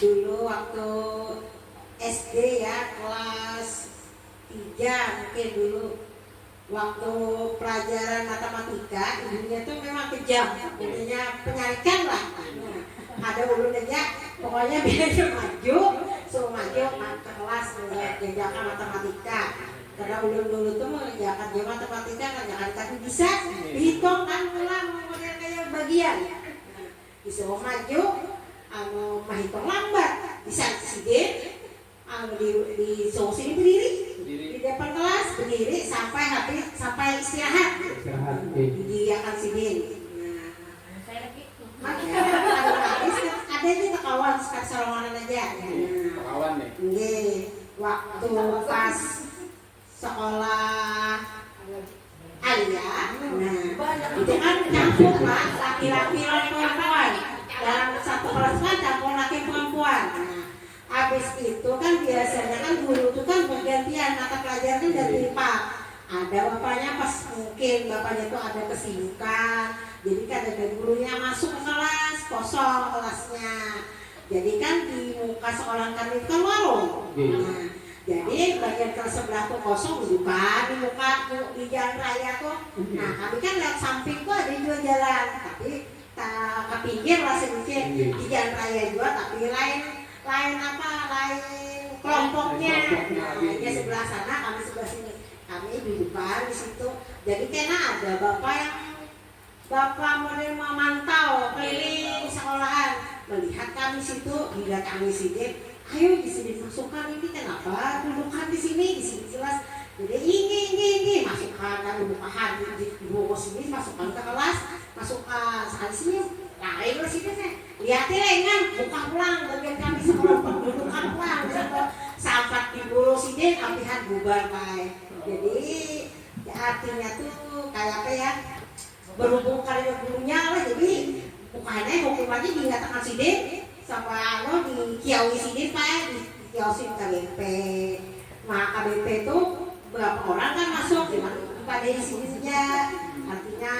Dulu waktu SD ya kelas 3 mungkin dulu waktu pelajaran matematika ibunya tuh memang kejam, intinya penyarikan lah. Ada ulun aja pokoknya biar maju suruh maju ke kelas mengerjakan matematika. Karena ulun dulu tuh mengerjakan dia matematika ngerjakan tapi bisa dihitung kan ulang kemudian kayak bagian. Disuruh maju menghitung lambat bisa sidin di sini berdiri di depan kelas berdiri sampai habis sampai istirahat didiakan sidin. Ada itu kawan sekat sarongan aja. Kawan nih. Nggih, waktu pas sekolah Alia, nah itu kan campur lah laki-laki dan perempuan. Dalam satu kelas kan campur laki perempuan. Nah, habis itu kan biasanya kan guru itu kan bergantian mata pelajaran dari Pak. Ada bapaknya pas mungkin bapaknya itu ada kesibukan. Jadi kan ada gurunya masuk ke kelas kosong kelasnya. Jadi kan di muka sekolah kami itu kan warung. Nah, jadi bagian kelas sebelah tuh kosong bukan di muka di jalan raya tuh. Nah kami kan lihat samping tuh ada dua jalan, tapi ke pinggir lah sedikit di jalan raya juga, tapi lain kelompoknya. Nah, dia sebelah sana, kami sebelah sini. Kami dudukan di situ. Jadi kena ada bapak model memantau keliling sekolahan, melihat kami situ, hingga kami sidik. Ayo di sini masukkan ini kenapa dudukan di sini jelas. Jadi ini masukkan dan dudukan di bungkus ini masukkan ke kelas, masukkan sekali sini. Nah ayo sini nih lihatin lengan buka pulang bagian kami sekolah dudukan pulang sampai di bulu sini apihan bubar baik. Jadi ya, artinya tuh kayak apa ya berhubung karena gurunya lah, jadi bukannya hukumannya dikatakan sini sama di kiawi sini pak di kiasin KBP. Nah KBP itu berapa orang kan masuk pada di sini saja. Artinya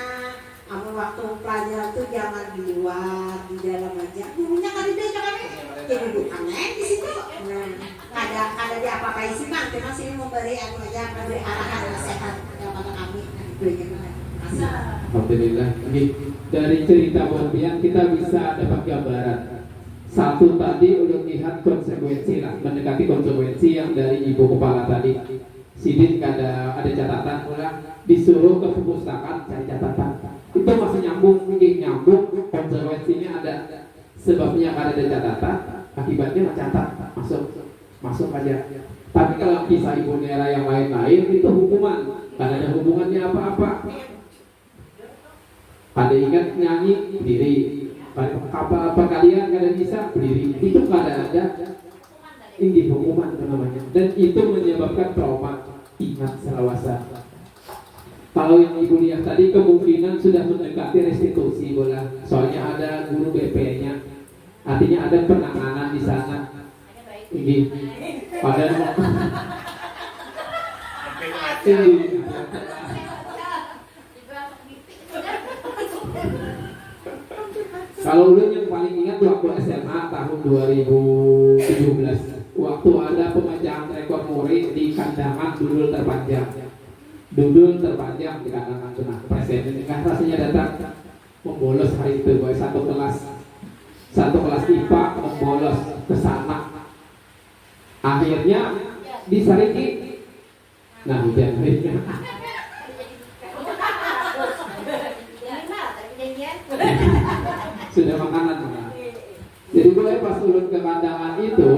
waktu pelajaran tuh jangan di luar, di dalam aja. Gurunya kan di dalam kami jadi bukannya di situ. Nah ada di apa-apa sih bang, cuma sini memberi memberi arahan nasihat kepada kami. Alhamdulillah. Dari cerita Bobian kita bisa dapat gambaran. Satu tadi udah lihat konsekuensi lah, mendekati konsekuensi yang dari ibu kepala tadi. Sidin ada catatan ulang, disuruh ke perpustakaan cari catatan. Itu masih nyambung konsekuensinya ada. Sebabnya ada catatan, akibatnya mencatat masuk aja. Tapi kalau kisah ibu Nera yang lain-lain itu hukuman, karena ada hubungannya apa-apa. Ada ingat nyanyi berdiri, apa kalian kada bisa berdiri, itu kada ada ini hukuman namanya, dan itu menyebabkan trauma ingat selawasa. Kalau yang ibu lihat tadi kemungkinan sudah mendekati restitusi bola, soalnya ada guru BP-nya, artinya ada penanganan di sana. Ini pada Kalau ulun yang paling ingat waktu SMA tahun 2017, waktu ada pemecahan rekor muri di kandangan dudul terpanjang. Dudul terpanjang di kandangan itu, nah presiden kan rasanya datang membolos hari itu, boy, satu kelas IPA membolos ke sana. Akhirnya disariki. Nah, hujan. Sudah makanan. Jadi gue pas ulun ke kandangan itu,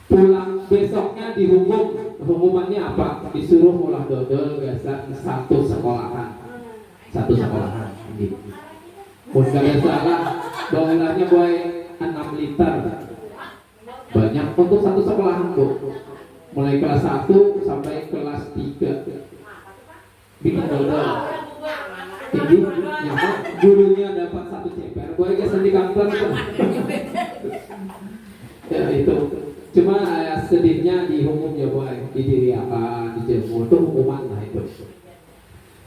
pulang besoknya dihukum. Hukumannya apa? Disuruh ngolah dodol biasa satu sekolahan. Gitu. Pun gak salah, bawahnya boy 6 liter. Banyak untuk satu sekolahan tuh. Mulai kelas 1 sampai kelas 3. Bikin dodol. Tinggi, nyaman, gurunya dapat 1 ceper. Boy guys di kantor tuh. Ya itu. Cuma sedihnya dihukum ya boy, didiriakan, dijemur, itu hukuman lah itu.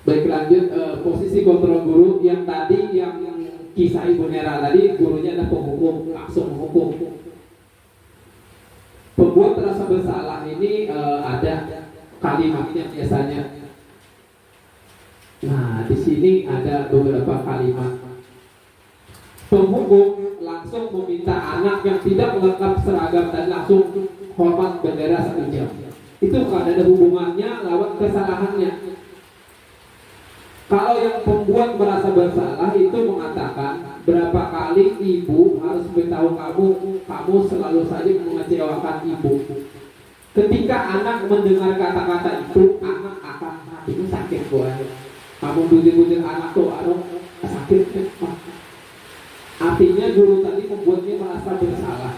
Baik lanjut, posisi kontrol guru yang tadi yang kisah Ibu Nera tadi, gurunya ada penghukum, langsung menghukum. Pembuat rasa bersalah ini ada kalimatnya biasanya. Nah di sini ada beberapa kalimat. Penghukum langsung meminta anak yang tidak melengkap seragam dan langsung hormat bendera 1 jam. Itu kan ada hubungannya lawan kesalahannya. Kalau yang pembuat merasa bersalah itu mengatakan berapa kali ibu harus beritahu kamu selalu saja mengecewakan ibu. Ketika anak mendengar kata-kata itu, anak akan hatinya sakit boy. Kamu bujuk-bujuk anak tuh, sakit. Artinya guru tadi membuatnya merasa bersalah.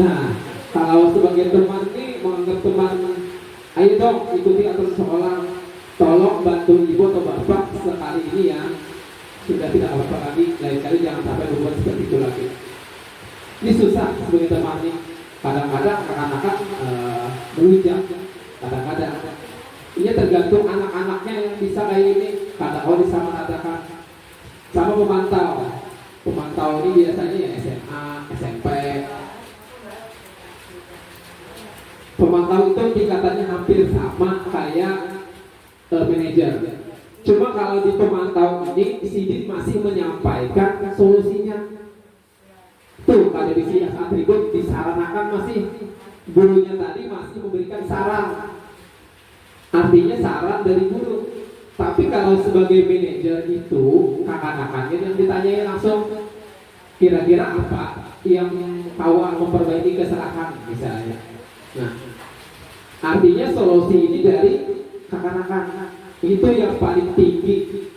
Nah, kalau sebagai teman ini menganggap teman, ayo dong ikuti aturan sekolah, tolong bantu ibu atau bapak sekali ini ya, sudah tidak apa-apa lagi, lain kali jangan sampai berbuat seperti itu lagi. Ini susah sebagai teman ini. Kadang-kadang anak-anak melunjak, kadang-kadang. Ini tergantung anak-anaknya yang bisa kayak ini. Kadang-kadang bisa mengatakan sama pemantau ini biasanya ya SMA, SMP. Pemantau itu tingkatannya hampir sama kayak manajer. Cuma kalau di pemantau ini Sidin masih menyampaikan solusinya. Tuh pada di sini atribut disarankan masih gurunya tadi masih memberikan saran. Artinya saran dari guru. Tapi kalau sebagai manajer itu kakak-kakaknya yang ditanyai langsung kira-kira apa yang tahu memperbaiki kesalahan misalnya. Nah, artinya solusi ini dari kakak-kakak itu yang paling tinggi.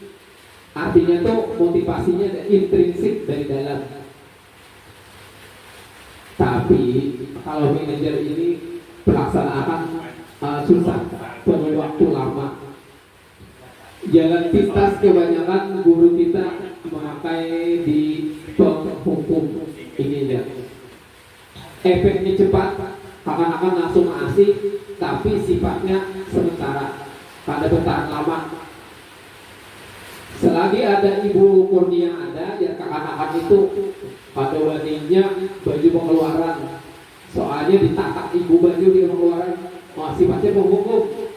Artinya tuh motivasinya intrinsik dari dalam. Tapi kalau manajer ini pelaksanaan susah, perlu waktu lama. Jalan pintas kebanyakan guru kita memakai di penghukum ini ya. Efeknya cepat, akan langsung asik, tapi sifatnya sementara, pada bertahan lama. Selagi ada Ibu Kurnia ada, ya kakak-kakak itu pada wadinya baju pengeluaran. Soalnya ditatak ibu baju di pengeluaran, sifatnya penghukum.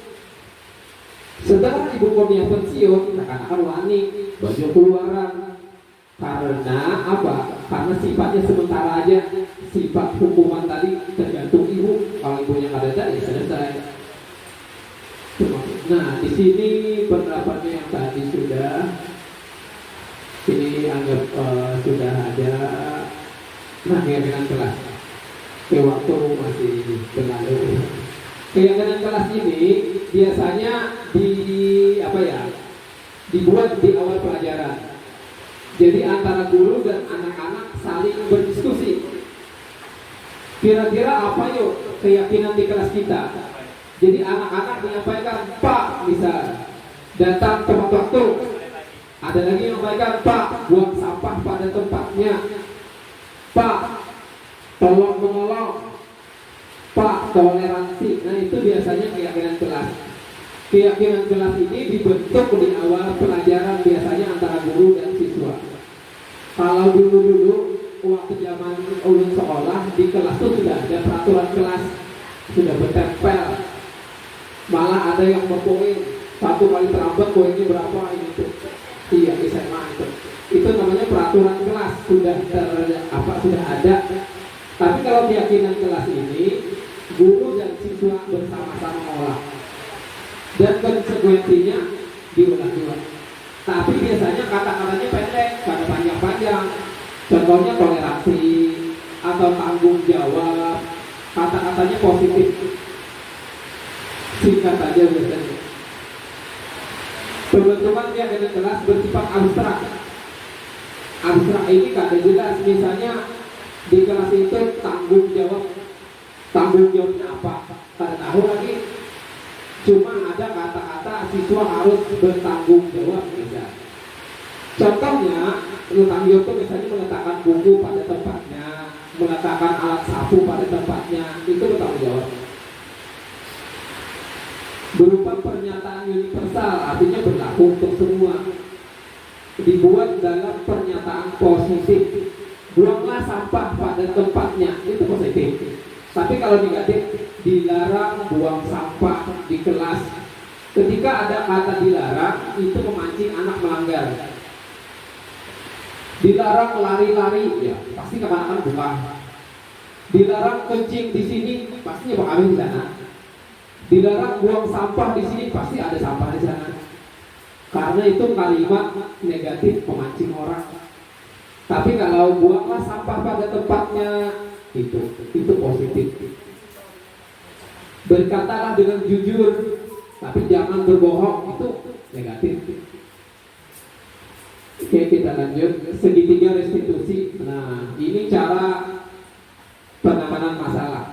Setelah Ibu Kurnia pensiun, akan wani baju keluaran. Karena apa? Karena sifatnya sementara aja. Sifat hukuman tadi tergantung ibu. Kalau ibunya nggak ada, ya selesai. Nah, di sini pendapatnya yang tadi sudah. Ini anggap sudah ada. Nah, keyakinan kelas. Waktu masih berlalu. Keyakinan kelas ini biasanya dibuat di awal pelajaran. Jadi antara guru dan anak-anak saling berdiskusi. Kira-kira apa yuk keyakinan di kelas kita? Jadi anak-anak menyampaikan, Pak, misal datang tepat waktu. Ada lagi yang menyampaikan, Pak, buang sampah pada tempatnya. Pak, tolong menolong. Pak, toleransi. Nah itu biasanya keyakinan kelas. Keyakinan kelas ini dibentuk di awal pelajaran biasanya antara guru dan siswa. Kalau dulu waktu zaman ulun sekolah di kelas itu sudah ada peraturan kelas, sudah bertempel. Malah ada yang berpoin 1 kali terlambat poinnya berapa ini tuh. Iya, SMA itu. Itu namanya peraturan kelas, sudah sudah ada. Tapi kalau keyakinan kelas ini guru dan siswa bersama-sama mengolah dan konsekuensinya diulang-ulang. Tapi biasanya kata-katanya pendek, pada panjang-panjang. Contohnya toleransi atau tanggung jawab, kata-katanya positif. Singkat saja biasanya. Pembentukan keyakinan kelas bersifat abstrak. Abstrak ini kada jelas. Misalnya di kelas itu tanggung jawabnya apa? Kada tahu lagi. Cuma ada kata-kata siswa harus bertanggung jawab. Misalnya. Contohnya, tanggung jawab itu misalnya meletakkan buku pada tempatnya, meletakkan alat sapu pada tempatnya, itu bertanggung jawab. Berupa pernyataan universal, artinya berlaku untuk semua. Dibuat dalam pernyataan positif. Buanglah sampah pada tempatnya, itu positif. Tapi kalau negatif, dilarang buang sampah di kelas. Ketika ada kata dilarang, itu memancing anak melanggar. Dilarang lari-lari, ya pasti kebanyakan bukan. Dilarang kencing di sini, pastinya bakal di sana. Dilarang buang sampah di sini, pasti ada sampah di sana. Karena itu kalimat negatif memancing orang. Tapi kalau buanglah sampah pada tempatnya, itu positif. Berkatalah dengan jujur, tapi jangan berbohong, itu negatif. Oke, kita lanjut. Segitiga restitusi. Nah, ini cara penanganan masalah.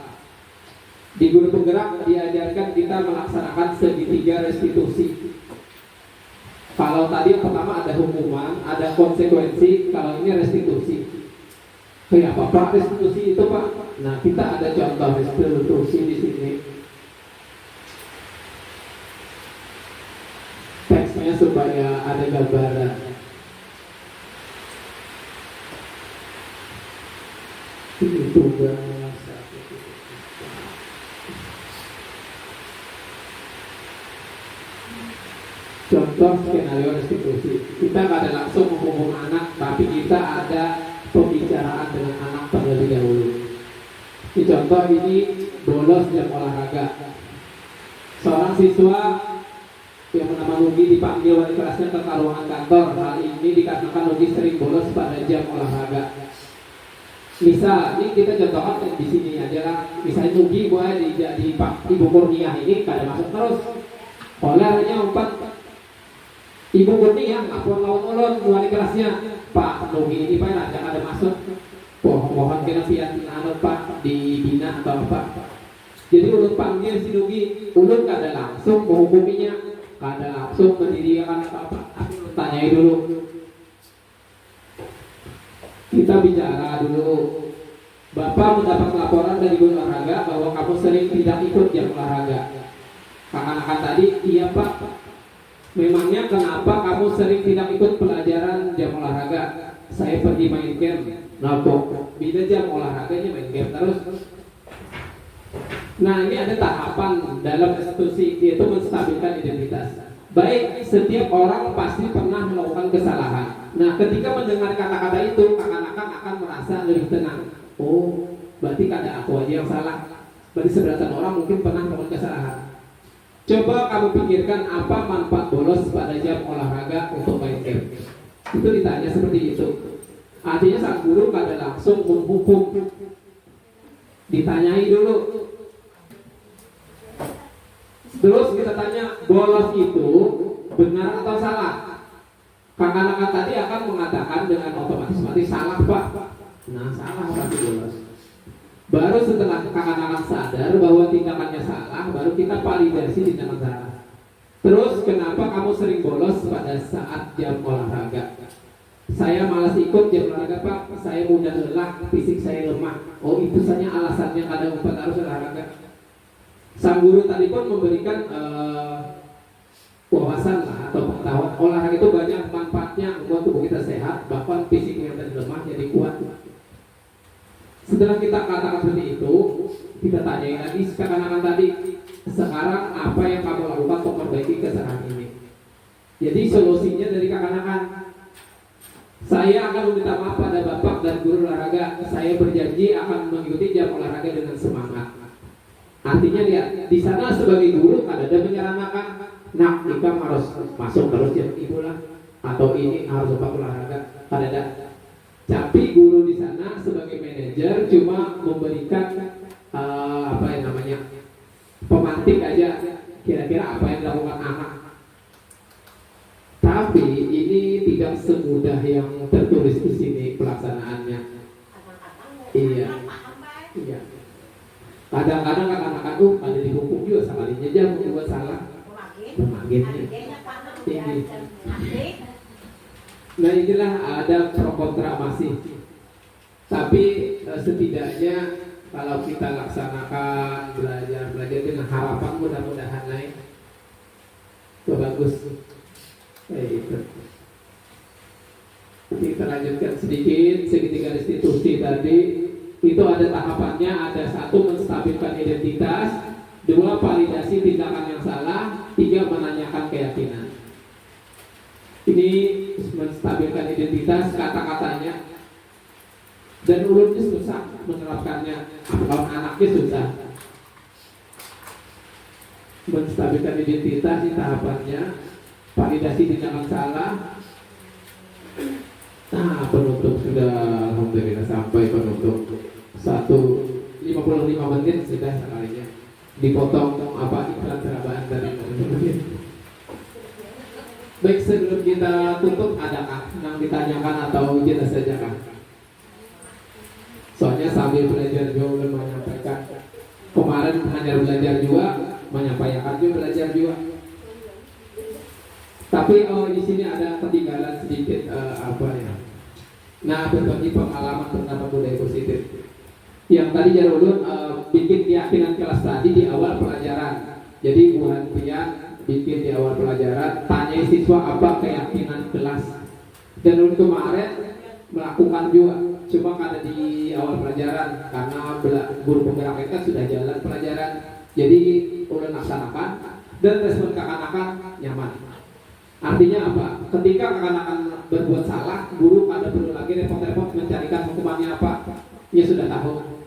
Di guru penggerak diajarkan kita melaksanakan segitiga restitusi. Kalau tadi yang pertama ada hukuman, ada konsekuensi. Kalau ini restitusi. Kayak apa Pak restitusi itu Pak? Nah, kita ada contoh restitusi di sini. Teksnya supaya ada gambaran. Ini tugas. Contoh skenario restitusi. Kita nggak ada langsung menghukum anak, tapi kita ada pembicaraan dengan anak terlebih dahulu. Ini contoh, ini bolos jam olahraga. Seorang siswa yang bernama Nugi dipanggil wali kelasnya ke ruangan kantor. Hal ini dikarenakan Nugi sering bolos pada jam olahraga. Misal, ini kita contohkan di sini aja lah. Misalnya Nugi boleh di Ibu Kurniah ini kada masuk terus. Olehnya 4 Ibu Kurniah ngapun lawan-lawan wali kelasnya. Pak Nugi ini Pak jangan ada masuk. Mohon kena pian Pak dibina atau apa. Jadi ulun panggil si Nugi, ulun kada langsung menghukuminya, kada langsung mendirikan apa-apa. Tanyai dulu. Kita bicara dulu. Bapak mendapat laporan dari guru olahraga bahwa kamu sering tidak ikut jam olahraga. Kakak-kakak tadi, iya Pak. Memangnya kenapa kamu sering tidak ikut pelajaran jam olahraga? Saya pergi main game. Nah kok beda jam olahraganya main game terus. Nah ini ada tahapan dalam restitusi, yaitu menstabilkan identitas. Baik, setiap orang pasti pernah melakukan kesalahan. Nah, ketika mendengar kata-kata itu, akan-akan akan merasa lebih tenang. Oh, berarti kada aku aja yang salah. Berarti seberatan orang mungkin pernah melakukan kesalahan. Coba kamu pikirkan apa manfaat bolos pada jam olahraga untuk main game. Itu ditanya seperti itu. Artinya sang guru kada langsung menghukum. Ditanyai dulu. Terus kita tanya, bolos itu benar atau salah? Kakak-kakak tadi akan mengatakan dengan otomatis salah Pak. Nah salah berarti bolos. Baru setelah kakak-kakak sadar bahwa tindakannya salah, baru kita validasi tindakan salah. Terus kenapa kamu sering bolos pada saat jam olahraga? Saya malas ikut jam olahraga Pak, saya mudah lelah, fisik saya lemah. Oh itu saja alasannya kada umpat harus olahraga. Sang guru tadi pun memberikan wawasan lah atau pengetahuan. Olahraga itu banyak manfaatnya membuat tubuh kita sehat, bahkan fisik yang tadi lemah jadi kuat. Setelah kita katakan seperti itu, kita tanya lagi kekanakan tadi, sekarang apa yang kamu lakukan untuk memperbaiki kesalahan ini? Jadi solusinya dari kekanakan, saya akan meminta maaf pada bapak dan guru olahraga. Saya berjanji akan mengikuti jam olahraga dengan semangat. Artinya lihat, di sana sebagai guru ada menyarankan, nah, Ikam harus masuk terus jam ibu lah, atau ini harus tetap olahraga. Ada. Tapi guru di sana sebagai manajer cuma memberikan apa yang namanya pemantik aja, kira-kira apa yang dilakukan anak. Tapi ini tidak semudah yang tertulis di sini pelaksanaannya. Iya. Kadang-kadang anak-anak tuh ada dihukum juga sekalinya aja membuat salah. Pemaginnya tinggi. Nah inilah ada pro kontra masih. Tapi setidaknya kalau kita laksanakan belajar dengan harapan mudah-mudahan naik, itu bagus. Gitu. Kita lanjutkan sedikit segitiga restitusi tadi. Itu ada tahapannya, ada 1 menstabilkan identitas, 2 validasi tindakan yang salah, 3 menanyakan keyakinan. Ini menstabilkan identitas kata-katanya, dan ulunnya susah menerapkannya, kalau anaknya susah. Menstabilkan identitas di tahapannya, validasi tindakan salah. Nah, penutup sudah, alhamdulillah sampai penutup 55 menit sudah sekalinya. Dipotong apa iklan serabaan dari menit. Baik, sebelum kita tutup, adakah yang ditanyakan atau kita saja kan? Soalnya sambil belajar juga belum menyampaikan. Kemarin hanya belajar juga, menyampaikan juga belajar juga. Tapi di sini ada ketinggalan sedikit apa ya? Nah, berbagi pengalaman tentang budaya positif. Yang tadi Jarulun bikin keyakinan kelas tadi di awal pelajaran. Jadi Bu Hanfian bikin di awal pelajaran, tanya siswa apa keyakinan kelas. Dan untuk kemarin melakukan juga, cuma karena di awal pelajaran karena guru penggerak kita sudah jalan pelajaran. Jadi udah laksanakan dan respon kakak-kakak nyaman. Artinya apa? Ketika kakak-kakak berbuat salah, guru ada perlu lagi repot-repot mencarikan hukumannya apa? Ya sudah tahu.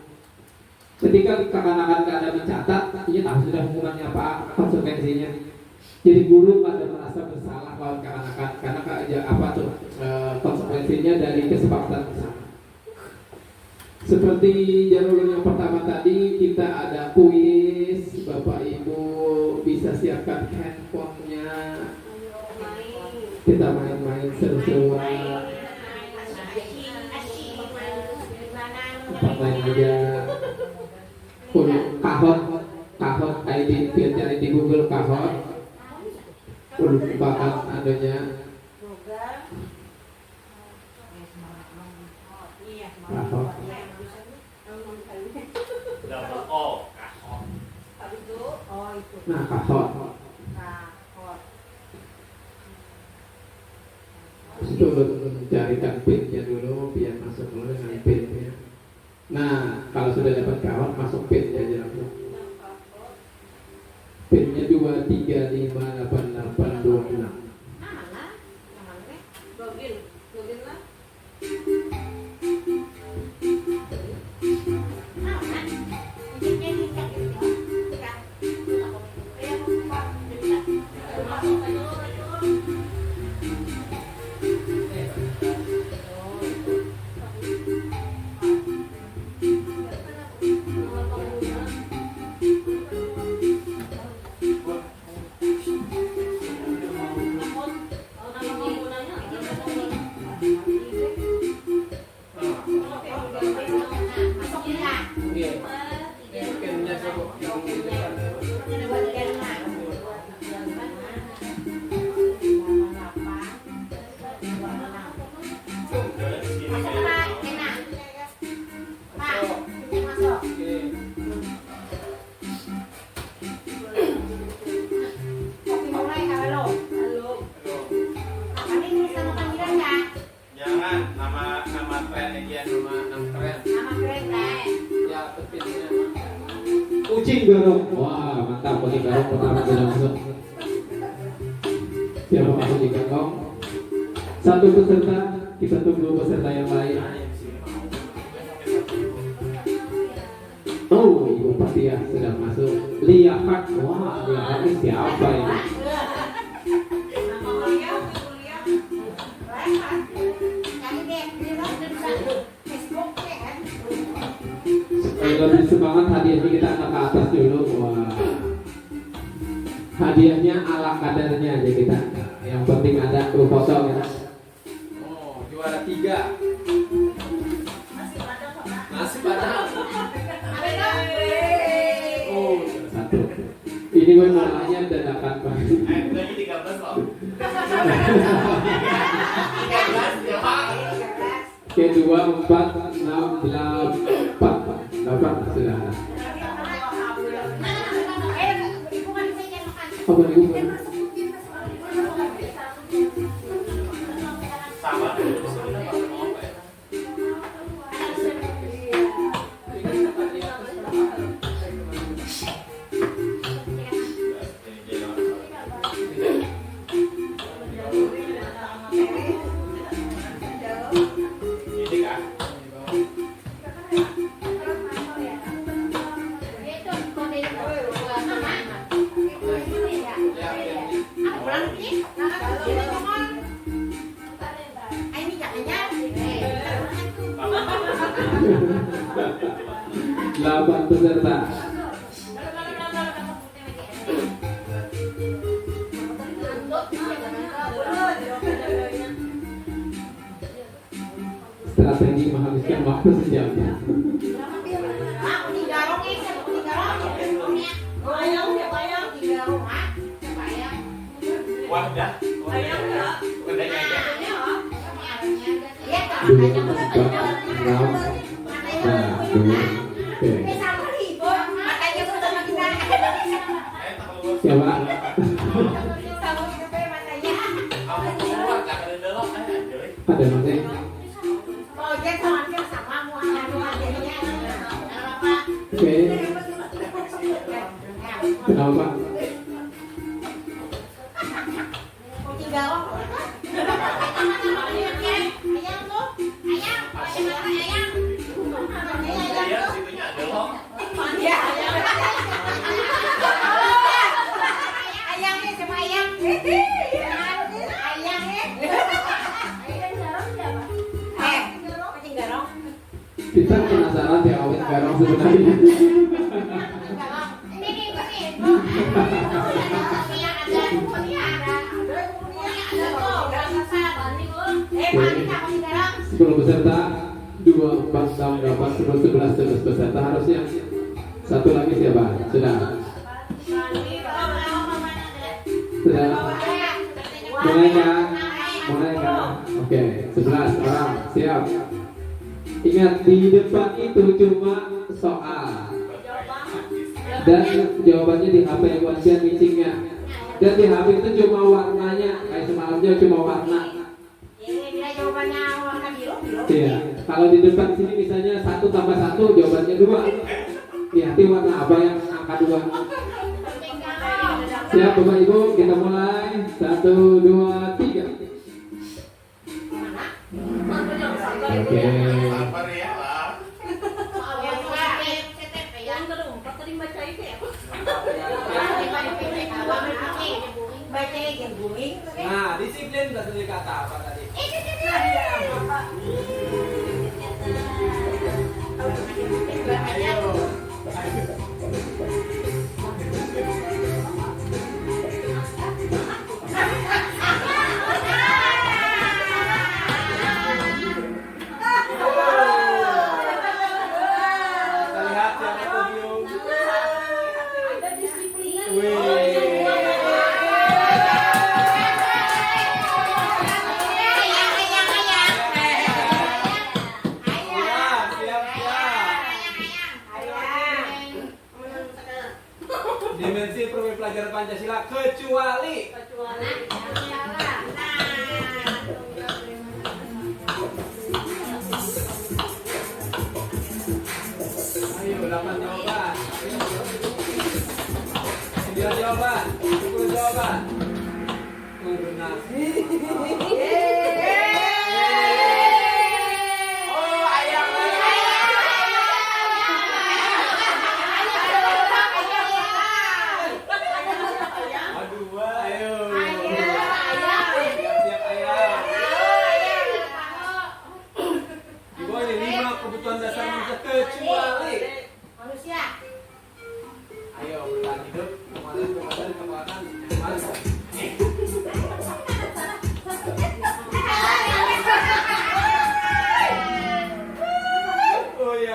Ketika kakak-kakak ada mencatat, ya tahu sudah hukumannya apa, konsekuensinya. Jadi guru ada merasa bersalah lawan kakak-kakak karena apa tuh konsekuensinya dari kesepakatan bersama. Seperti jalur yang pertama tadi, kita ada kuis, Bapak Ibu bisa siapkan handphonenya. Kita main-main seru-seruan. Main aja. Kahot ID, cari di Google kahot. Bakat adanya. Kahot. Double O, kahot. Nah, kahot. Itu mencarikan pinnya dulu biar masuk dulu dengan pinnya. Nah, kalau sudah dapat kawan masuk pin aja langsung. Pinnya 2358826. Login lah. nama tren aja, nama tren. Nama keren kan? Ya, tepitnya. Kucing garong. Wah, mantap kucing garong pertama sudah masuk. Siapa masuk di garong? Satu peserta, kita tunggu peserta yang lain. Oh, Ibu Fatia sudah masuk. Liapak. Wah, Liapak ini siapa ini? Lebih semangat hadiahnya kita angkat ke atas dulu. Wah. Hadiahnya ala kadarnya aja kita. Yang penting ada kru foto ya. Oh, juara 3. Masih pada. Oh, satu. Ini gue malahnya dadakan Pak. Lagi 13 loh. 13 ya Pak. Oke, 2, 4, 6, 8 sudah ada. Oh, boleh ibu. Sama. Ini kan. Delapan peserta. Strategi menghabiskan waktu sejam. Wah, dah. Udah aja. 2, 4, 6. Nah, 2. Oke. Siapa? Ada masih? Oke. Kenapa? Ayam situnya ada loh. Kita penasaran ya awet garong sebenarnya. Sepuluh peserta, 2, 4, 6, 8, 10, 11, 12 peserta harusnya. Satu lagi siapa? Sudah. Sudah. Mulai kan? Mulai kan? Oke, 11 orang siap. Ingat di depan itu cuma soal dan jawabannya di HP kuncian meetingnya. Dan di HP itu cuma warnanya, kayak semalamnya cuma warna. Iya. Kalau di depan sini misalnya 1 tambah 1 jawabannya 2. Hati warna apa yang angka 2? Siap Bapak Ibu, kita mulai. 1, 2, 3. Oke. Sabar ya lah. Nah, disiplin berarti kata apa tadi? Dimensi pelajaran Pancasila kecuali Aduh, ayo. Siap-siap ayam. Ibu ini 5 kebutuhan dasar manusia kecuali Manusia. ayo bertahan hidup, kemarin, mari. Oh ya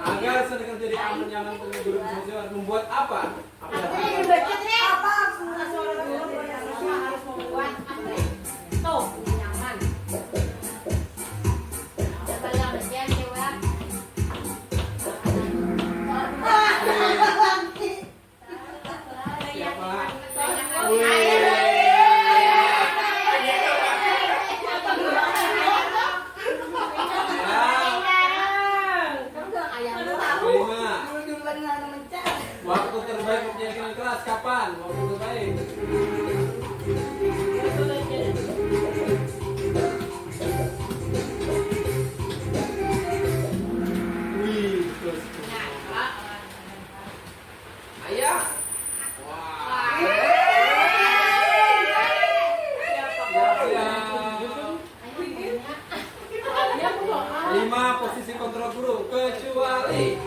agar sedekah jadi aman nyaman guru sosial membuat apa? Apa yang siapa? Waktu terbaik menjadikan kelas kapan? Waktu terbaik. Wih, terus. Ayah. Wah. Siap-siap. 5 posisi kontrol guru kecuali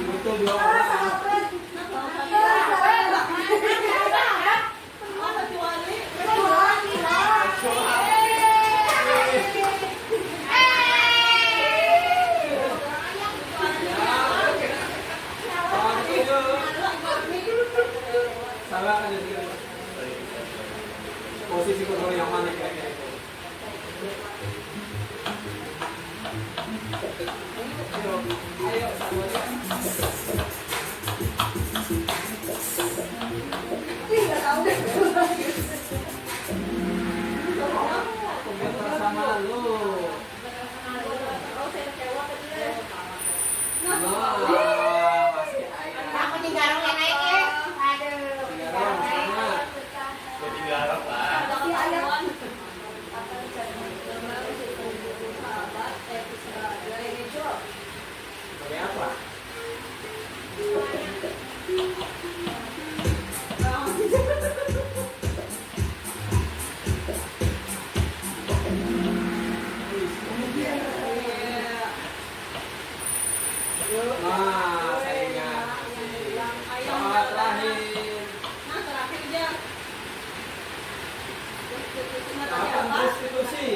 betul 2 orang. Salah kan jadi posisi kontrol yang mana kira-kira itu? Ayo, sama lu. Aku di garong yang naik ya. Aduh. Jadi garap lah. Sebagai apa? Nah, saya ingat. Soal terakhir. Kapan prostitusi?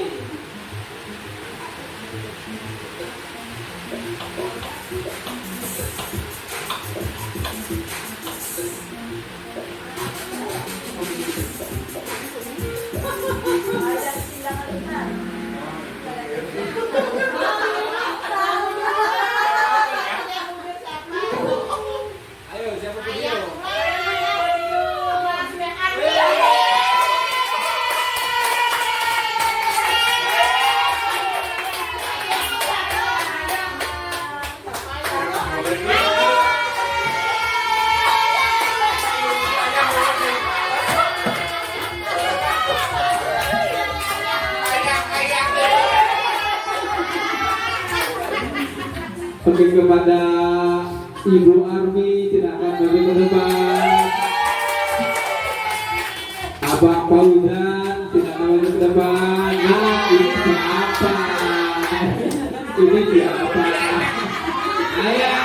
Ayo, siapa video? Oke, kepada Ibu Armi tidak akan bagi ke depan. Abang Paudan tidak akan bagi ke depan. Nah, ini siapa? Ini siapa? Ayah.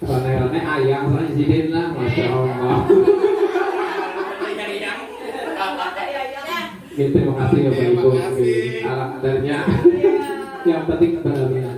Rane-rane ayang sana izinin lah, Masya Allah. Gitu, terima kasih ya Bapak Ibu. Alat kadarnya. Yang penting keberanian.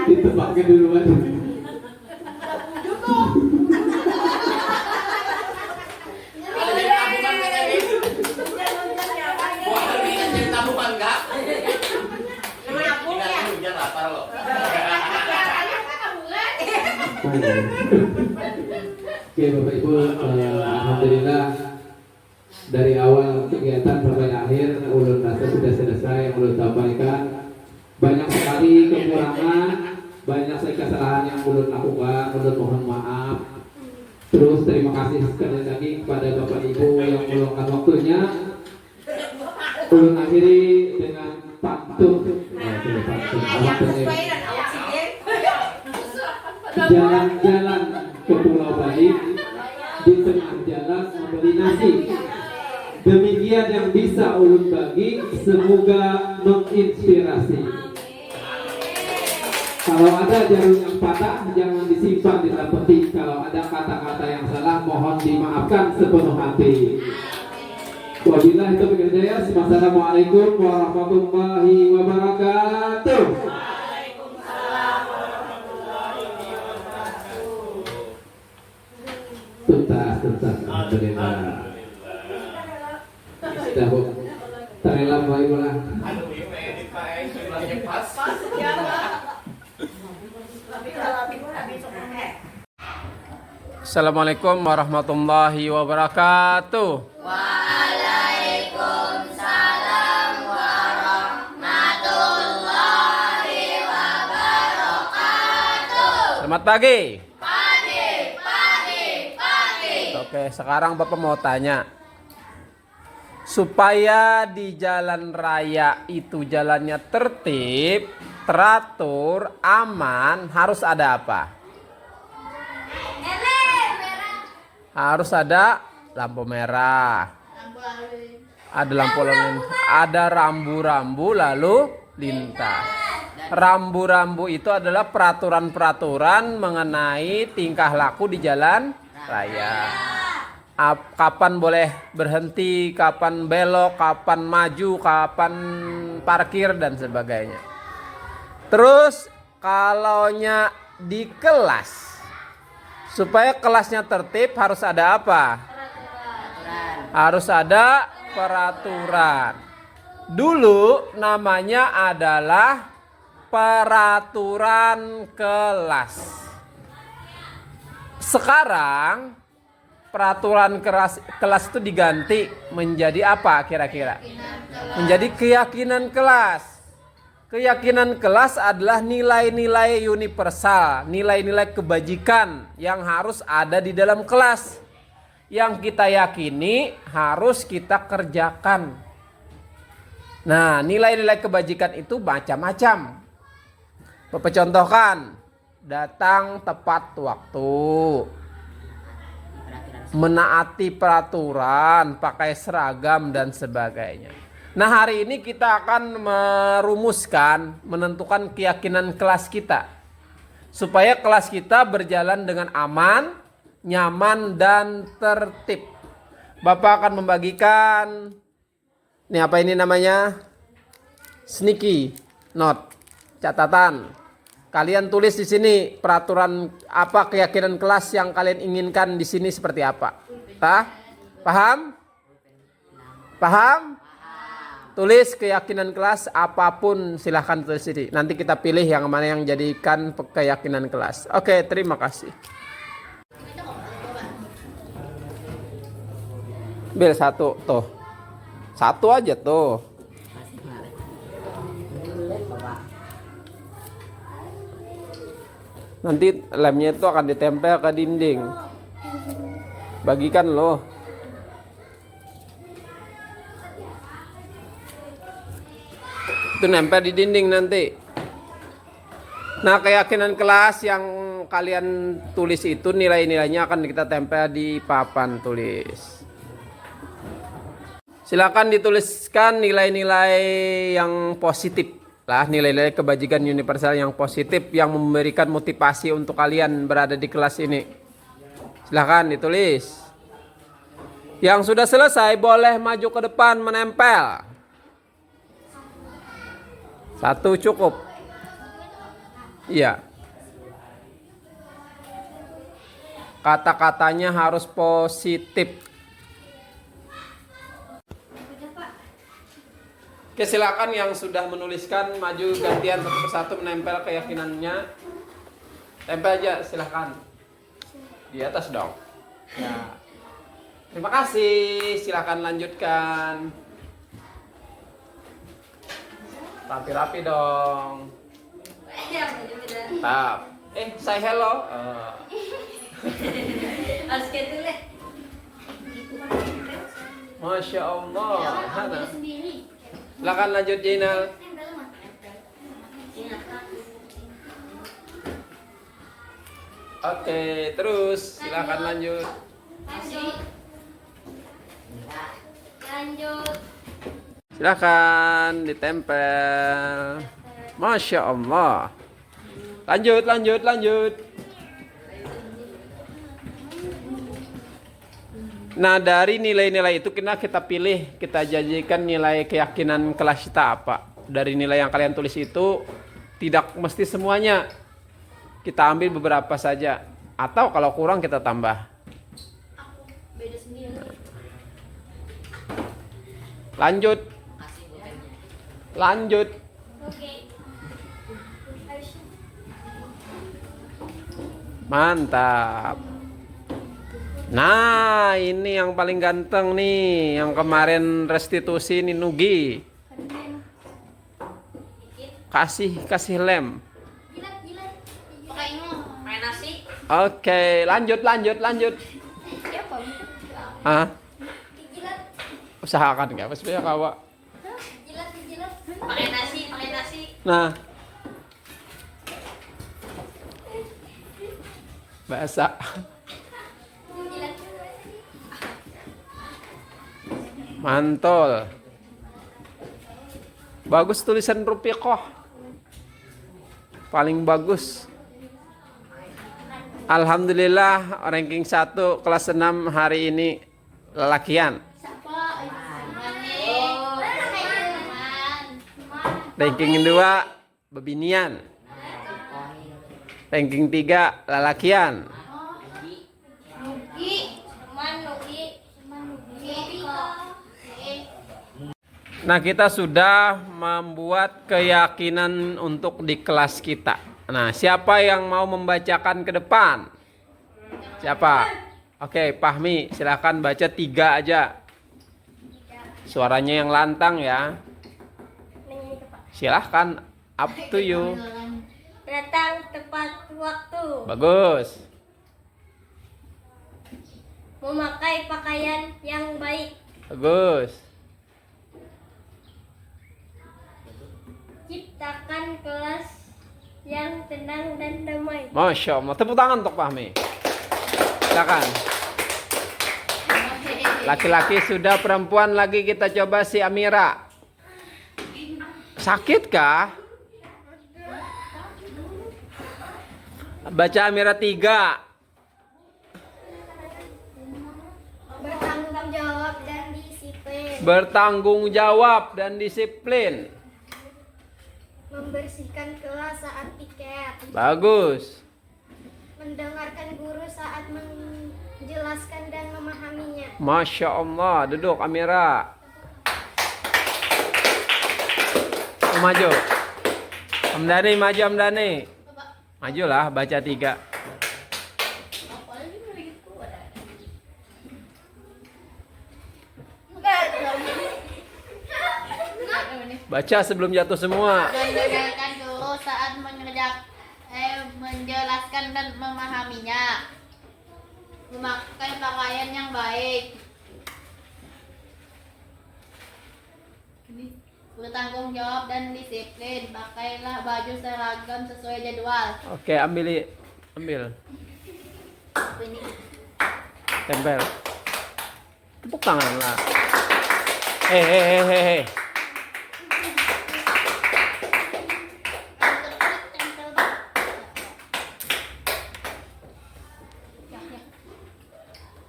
Ditebaknya duluan. Oke Bapak Ibu, alhamdulillah dari awal kegiatan sampai akhir ulun rasa sudah selesai. Ulun sampaikan banyak sekali kekurangan, banyak sekali kesalahan yang ulun lakukan. Ulun mohon maaf. Terus terima kasih sekali lagi kepada Bapak Ibu yang meluangkan waktunya. Ulun akhiri dengan pantun. Jalan-jalan ke Pulau Bali, di tengah jalan membeli nasi. Demikian yang bisa ulun bagi, semoga menginspirasi. Kalau ada jarum yang patah, jangan disimpan di dalam peti. Kalau ada kata-kata yang salah, mohon dimaafkan sepenuh hati. Wabillahi taufiq wal hidayah. Wassalamualaikum warahmatullahi wabarakatuh. Tuntas, alhamdulillah. Sudah bu, terelak Bapak Ibu lah. Assalamualaikum warahmatullahi wabarakatuh. Waalaikumsalam warahmatullahi wabarakatuh. Selamat pagi. Pagi. Oke, sekarang Bapak mau tanya. Supaya di jalan raya itu jalannya tertib, teratur, aman, harus ada apa? Harus ada lampu merah. Ada lampu lalu, ada rambu-rambu lalu lintas. Rambu-rambu itu adalah peraturan-peraturan mengenai tingkah laku di jalan raya. Kapan boleh berhenti, kapan belok, kapan maju, kapan parkir dan sebagainya. Terus kalaunya di kelas, supaya kelasnya tertib harus ada apa? Harus ada peraturan. Dulu namanya adalah peraturan kelas. Sekarang peraturan kelas itu diganti menjadi apa kira-kira? Menjadi keyakinan kelas. Keyakinan kelas adalah nilai-nilai universal, nilai-nilai kebajikan yang harus ada di dalam kelas. Yang kita yakini harus kita kerjakan. Nah, nilai-nilai kebajikan itu macam-macam. Bapak contohkan, datang tepat waktu, menaati peraturan, pakai seragam dan sebagainya. Nah, hari ini kita akan merumuskan, menentukan keyakinan kelas kita supaya kelas kita berjalan dengan aman, nyaman dan tertib. Bapak akan membagikan ini apa ini namanya? Sticky note, catatan. Kalian tulis di sini peraturan apa keyakinan kelas yang kalian inginkan di sini seperti apa. Paham? Paham? tulis keyakinan kelas apapun, silahkan tulis ini. Nanti kita pilih yang mana yang jadikan keyakinan kelas. Oke, terima kasih. Bil satu tuh. Satu aja tuh. Nanti lemnya itu akan ditempel ke dinding. Bagikan loh. Itu nempel di dinding nanti. Nah, keyakinan kelas yang kalian tulis itu nilai-nilainya akan kita tempel di papan tulis. Silakan dituliskan nilai-nilai yang positif. Lah, nilai-nilai kebajikan universal yang positif yang memberikan motivasi untuk kalian berada di kelas ini. Silahkan ditulis. Yang sudah selesai boleh maju ke depan menempel. Satu cukup. Iya. Kata-katanya harus positif. Oke, silakan yang sudah menuliskan maju gantian satu persatu menempel keyakinannya. Tempel aja, silakan. Di atas dong. Ya. Terima kasih. Silakan lanjutkan. Rapi-rapi dong. Tap. Say hello. Harus kayak dulu deh. Masya Allah. Hana. Silakan lanjut Jainal. Oke, terus silakan lanjut. Lanjut. Silakan ditempel. Masya Allah. Lanjut. Nah, dari nilai-nilai itu kita pilih, kita jadikan nilai keyakinan kelas kita apa. Dari nilai yang kalian tulis itu tidak mesti semuanya. Kita ambil beberapa saja. Atau kalau kurang kita tambah. Beda sendiri. Lanjut. Oke. Mantap. Nah, ini yang paling ganteng nih, yang kemarin restitusi nih Nugi. Kasih lem. Pakai nasi. Oke, lanjut. Ah, usahakan nggak? Pas kawa. Pakai nasi. Nah, bahasa. Mantul. Bagus tulisan Rupiqah. Paling bagus. Alhamdulillah ranking 1 kelas 6 hari ini lelakian. Ranking 2 bebinian. Ranking 3 lelakian. Nah, kita sudah membuat keyakinan untuk di kelas kita. Nah, siapa yang mau membacakan ke depan? Siapa? Oke, Fahmi, silakan baca 3 aja. Suaranya yang lantang ya. Silahkan, up to you. Datang tepat waktu. Bagus. Memakai pakaian yang baik. Bagus. Ciptakan kelas yang tenang dan damai. Masya Allah. Tepuk tangan untuk Fahmi. Silakan. Laki-laki sudah, perempuan lagi, kita coba si Amira. Sakit kah? Baca Amira 3. Bertanggung jawab dan disiplin. Bertanggung jawab dan disiplin. Membersihkan kelas saat piket. Bagus. Mendengarkan guru saat menjelaskan dan memahaminya. Masya Allah. Duduk Amira. maju. Hamdani maju Hamdani. Majulah baca 3. Baca sebelum jatuh semua. Dan dengarkan dulu saat menjelaskan dan memahaminya. Memakai pakaian yang baik. Bertanggung jawab dan disiplin. Pakailah baju seragam sesuai jadwal. Oke, ambil. Tempel. Tepuk tangan lah. Hei.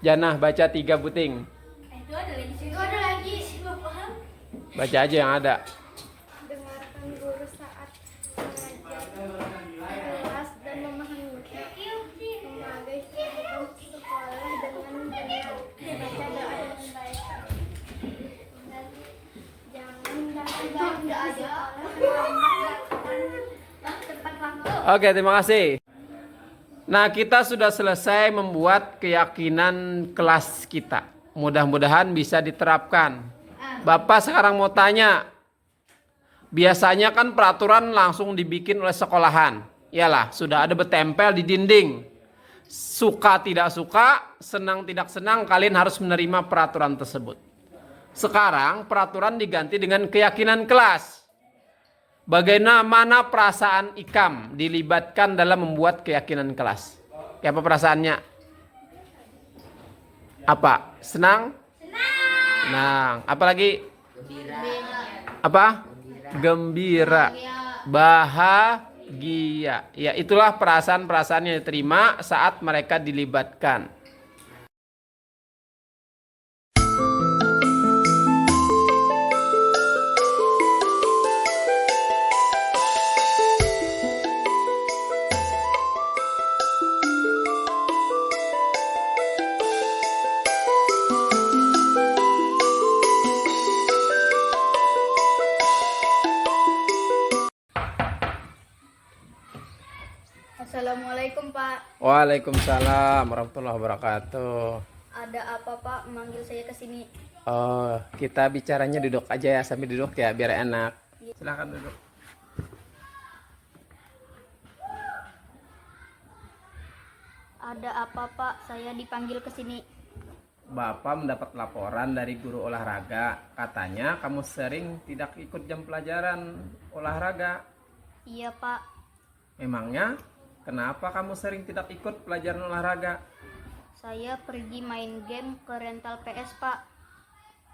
Janah baca 3 buting. Itu ada lagi. Belum paham. Baca aja yang ada. Dengarkan guru saat mengajar, jelas dan memahami. Memakai seragam sekolah dengan benar. Baca doa dengan baik. Jangan datang ke sekolah tepat waktu. Oke, terima kasih. Nah, kita sudah selesai membuat keyakinan kelas kita. Mudah-mudahan bisa diterapkan. Bapak sekarang mau tanya. Biasanya kan peraturan langsung dibikin oleh sekolahan. Iyalah, sudah ada bertempel di dinding. Suka tidak suka, senang tidak senang, kalian harus menerima peraturan tersebut. Sekarang peraturan diganti dengan keyakinan kelas. Bagaimana perasaan Ikam dilibatkan dalam membuat keyakinan kelas? Kayak apa perasaannya? Apa? Senang? Senang. Apalagi? Apa? Gembira. Bahagia. Ya, itulah perasaan-perasaan yang diterima saat mereka dilibatkan. Assalamualaikum Pak. Waalaikumsalam warahmatullahi wabarakatuh. Ada apa Pak memanggil saya ke sini? Oh, kita bicaranya duduk aja ya, sambil duduk ya biar enak. Silakan duduk. Ada apa Pak? Saya dipanggil ke sini. Bapak mendapat laporan dari guru olahraga. Katanya kamu sering tidak ikut jam pelajaran olahraga. Iya Pak. Memangnya kenapa kamu sering tidak ikut pelajaran olahraga? Saya pergi main game ke rental PS Pak.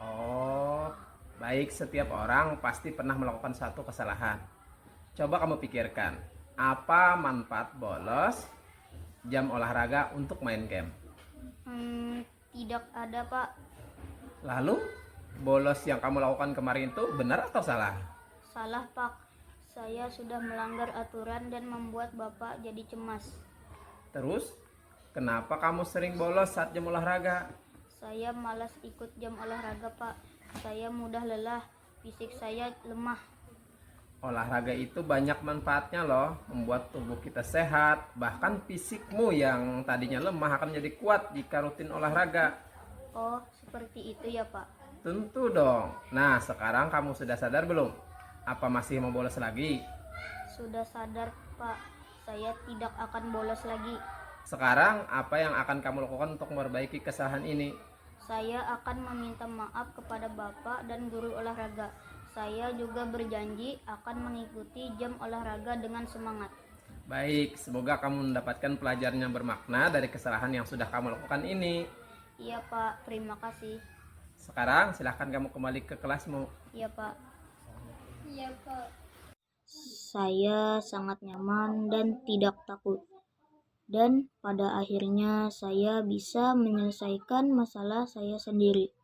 Oh, baik, setiap orang pasti pernah melakukan satu kesalahan. Coba kamu pikirkan, apa manfaat bolos jam olahraga untuk main game? Tidak ada Pak. Lalu, bolos yang kamu lakukan kemarin itu benar atau salah? Salah Pak. Saya sudah melanggar aturan dan membuat Bapak jadi cemas. Terus, kenapa kamu sering bolos saat jam olahraga? Saya malas ikut jam olahraga Pak. Saya mudah lelah, fisik saya lemah. Olahraga itu banyak manfaatnya loh, membuat tubuh kita sehat. Bahkan fisikmu yang tadinya lemah akan menjadi kuat jika rutin olahraga. Oh, seperti itu ya Pak. Tentu dong. Nah, sekarang kamu sudah sadar belum? Apa masih mau bolos lagi? Sudah sadar Pak, saya tidak akan bolos lagi. Sekarang apa yang akan kamu lakukan untuk memperbaiki kesalahan ini? Saya akan meminta maaf kepada Bapak dan guru olahraga. Saya juga berjanji akan mengikuti jam olahraga dengan semangat. Baik, semoga kamu mendapatkan pelajaran yang bermakna dari kesalahan yang sudah kamu lakukan ini. Iya Pak, terima kasih. Sekarang silahkan kamu kembali ke kelasmu. Iya Pak. Iya Pak. Saya sangat nyaman dan tidak takut. Dan pada akhirnya saya bisa menyelesaikan masalah saya sendiri.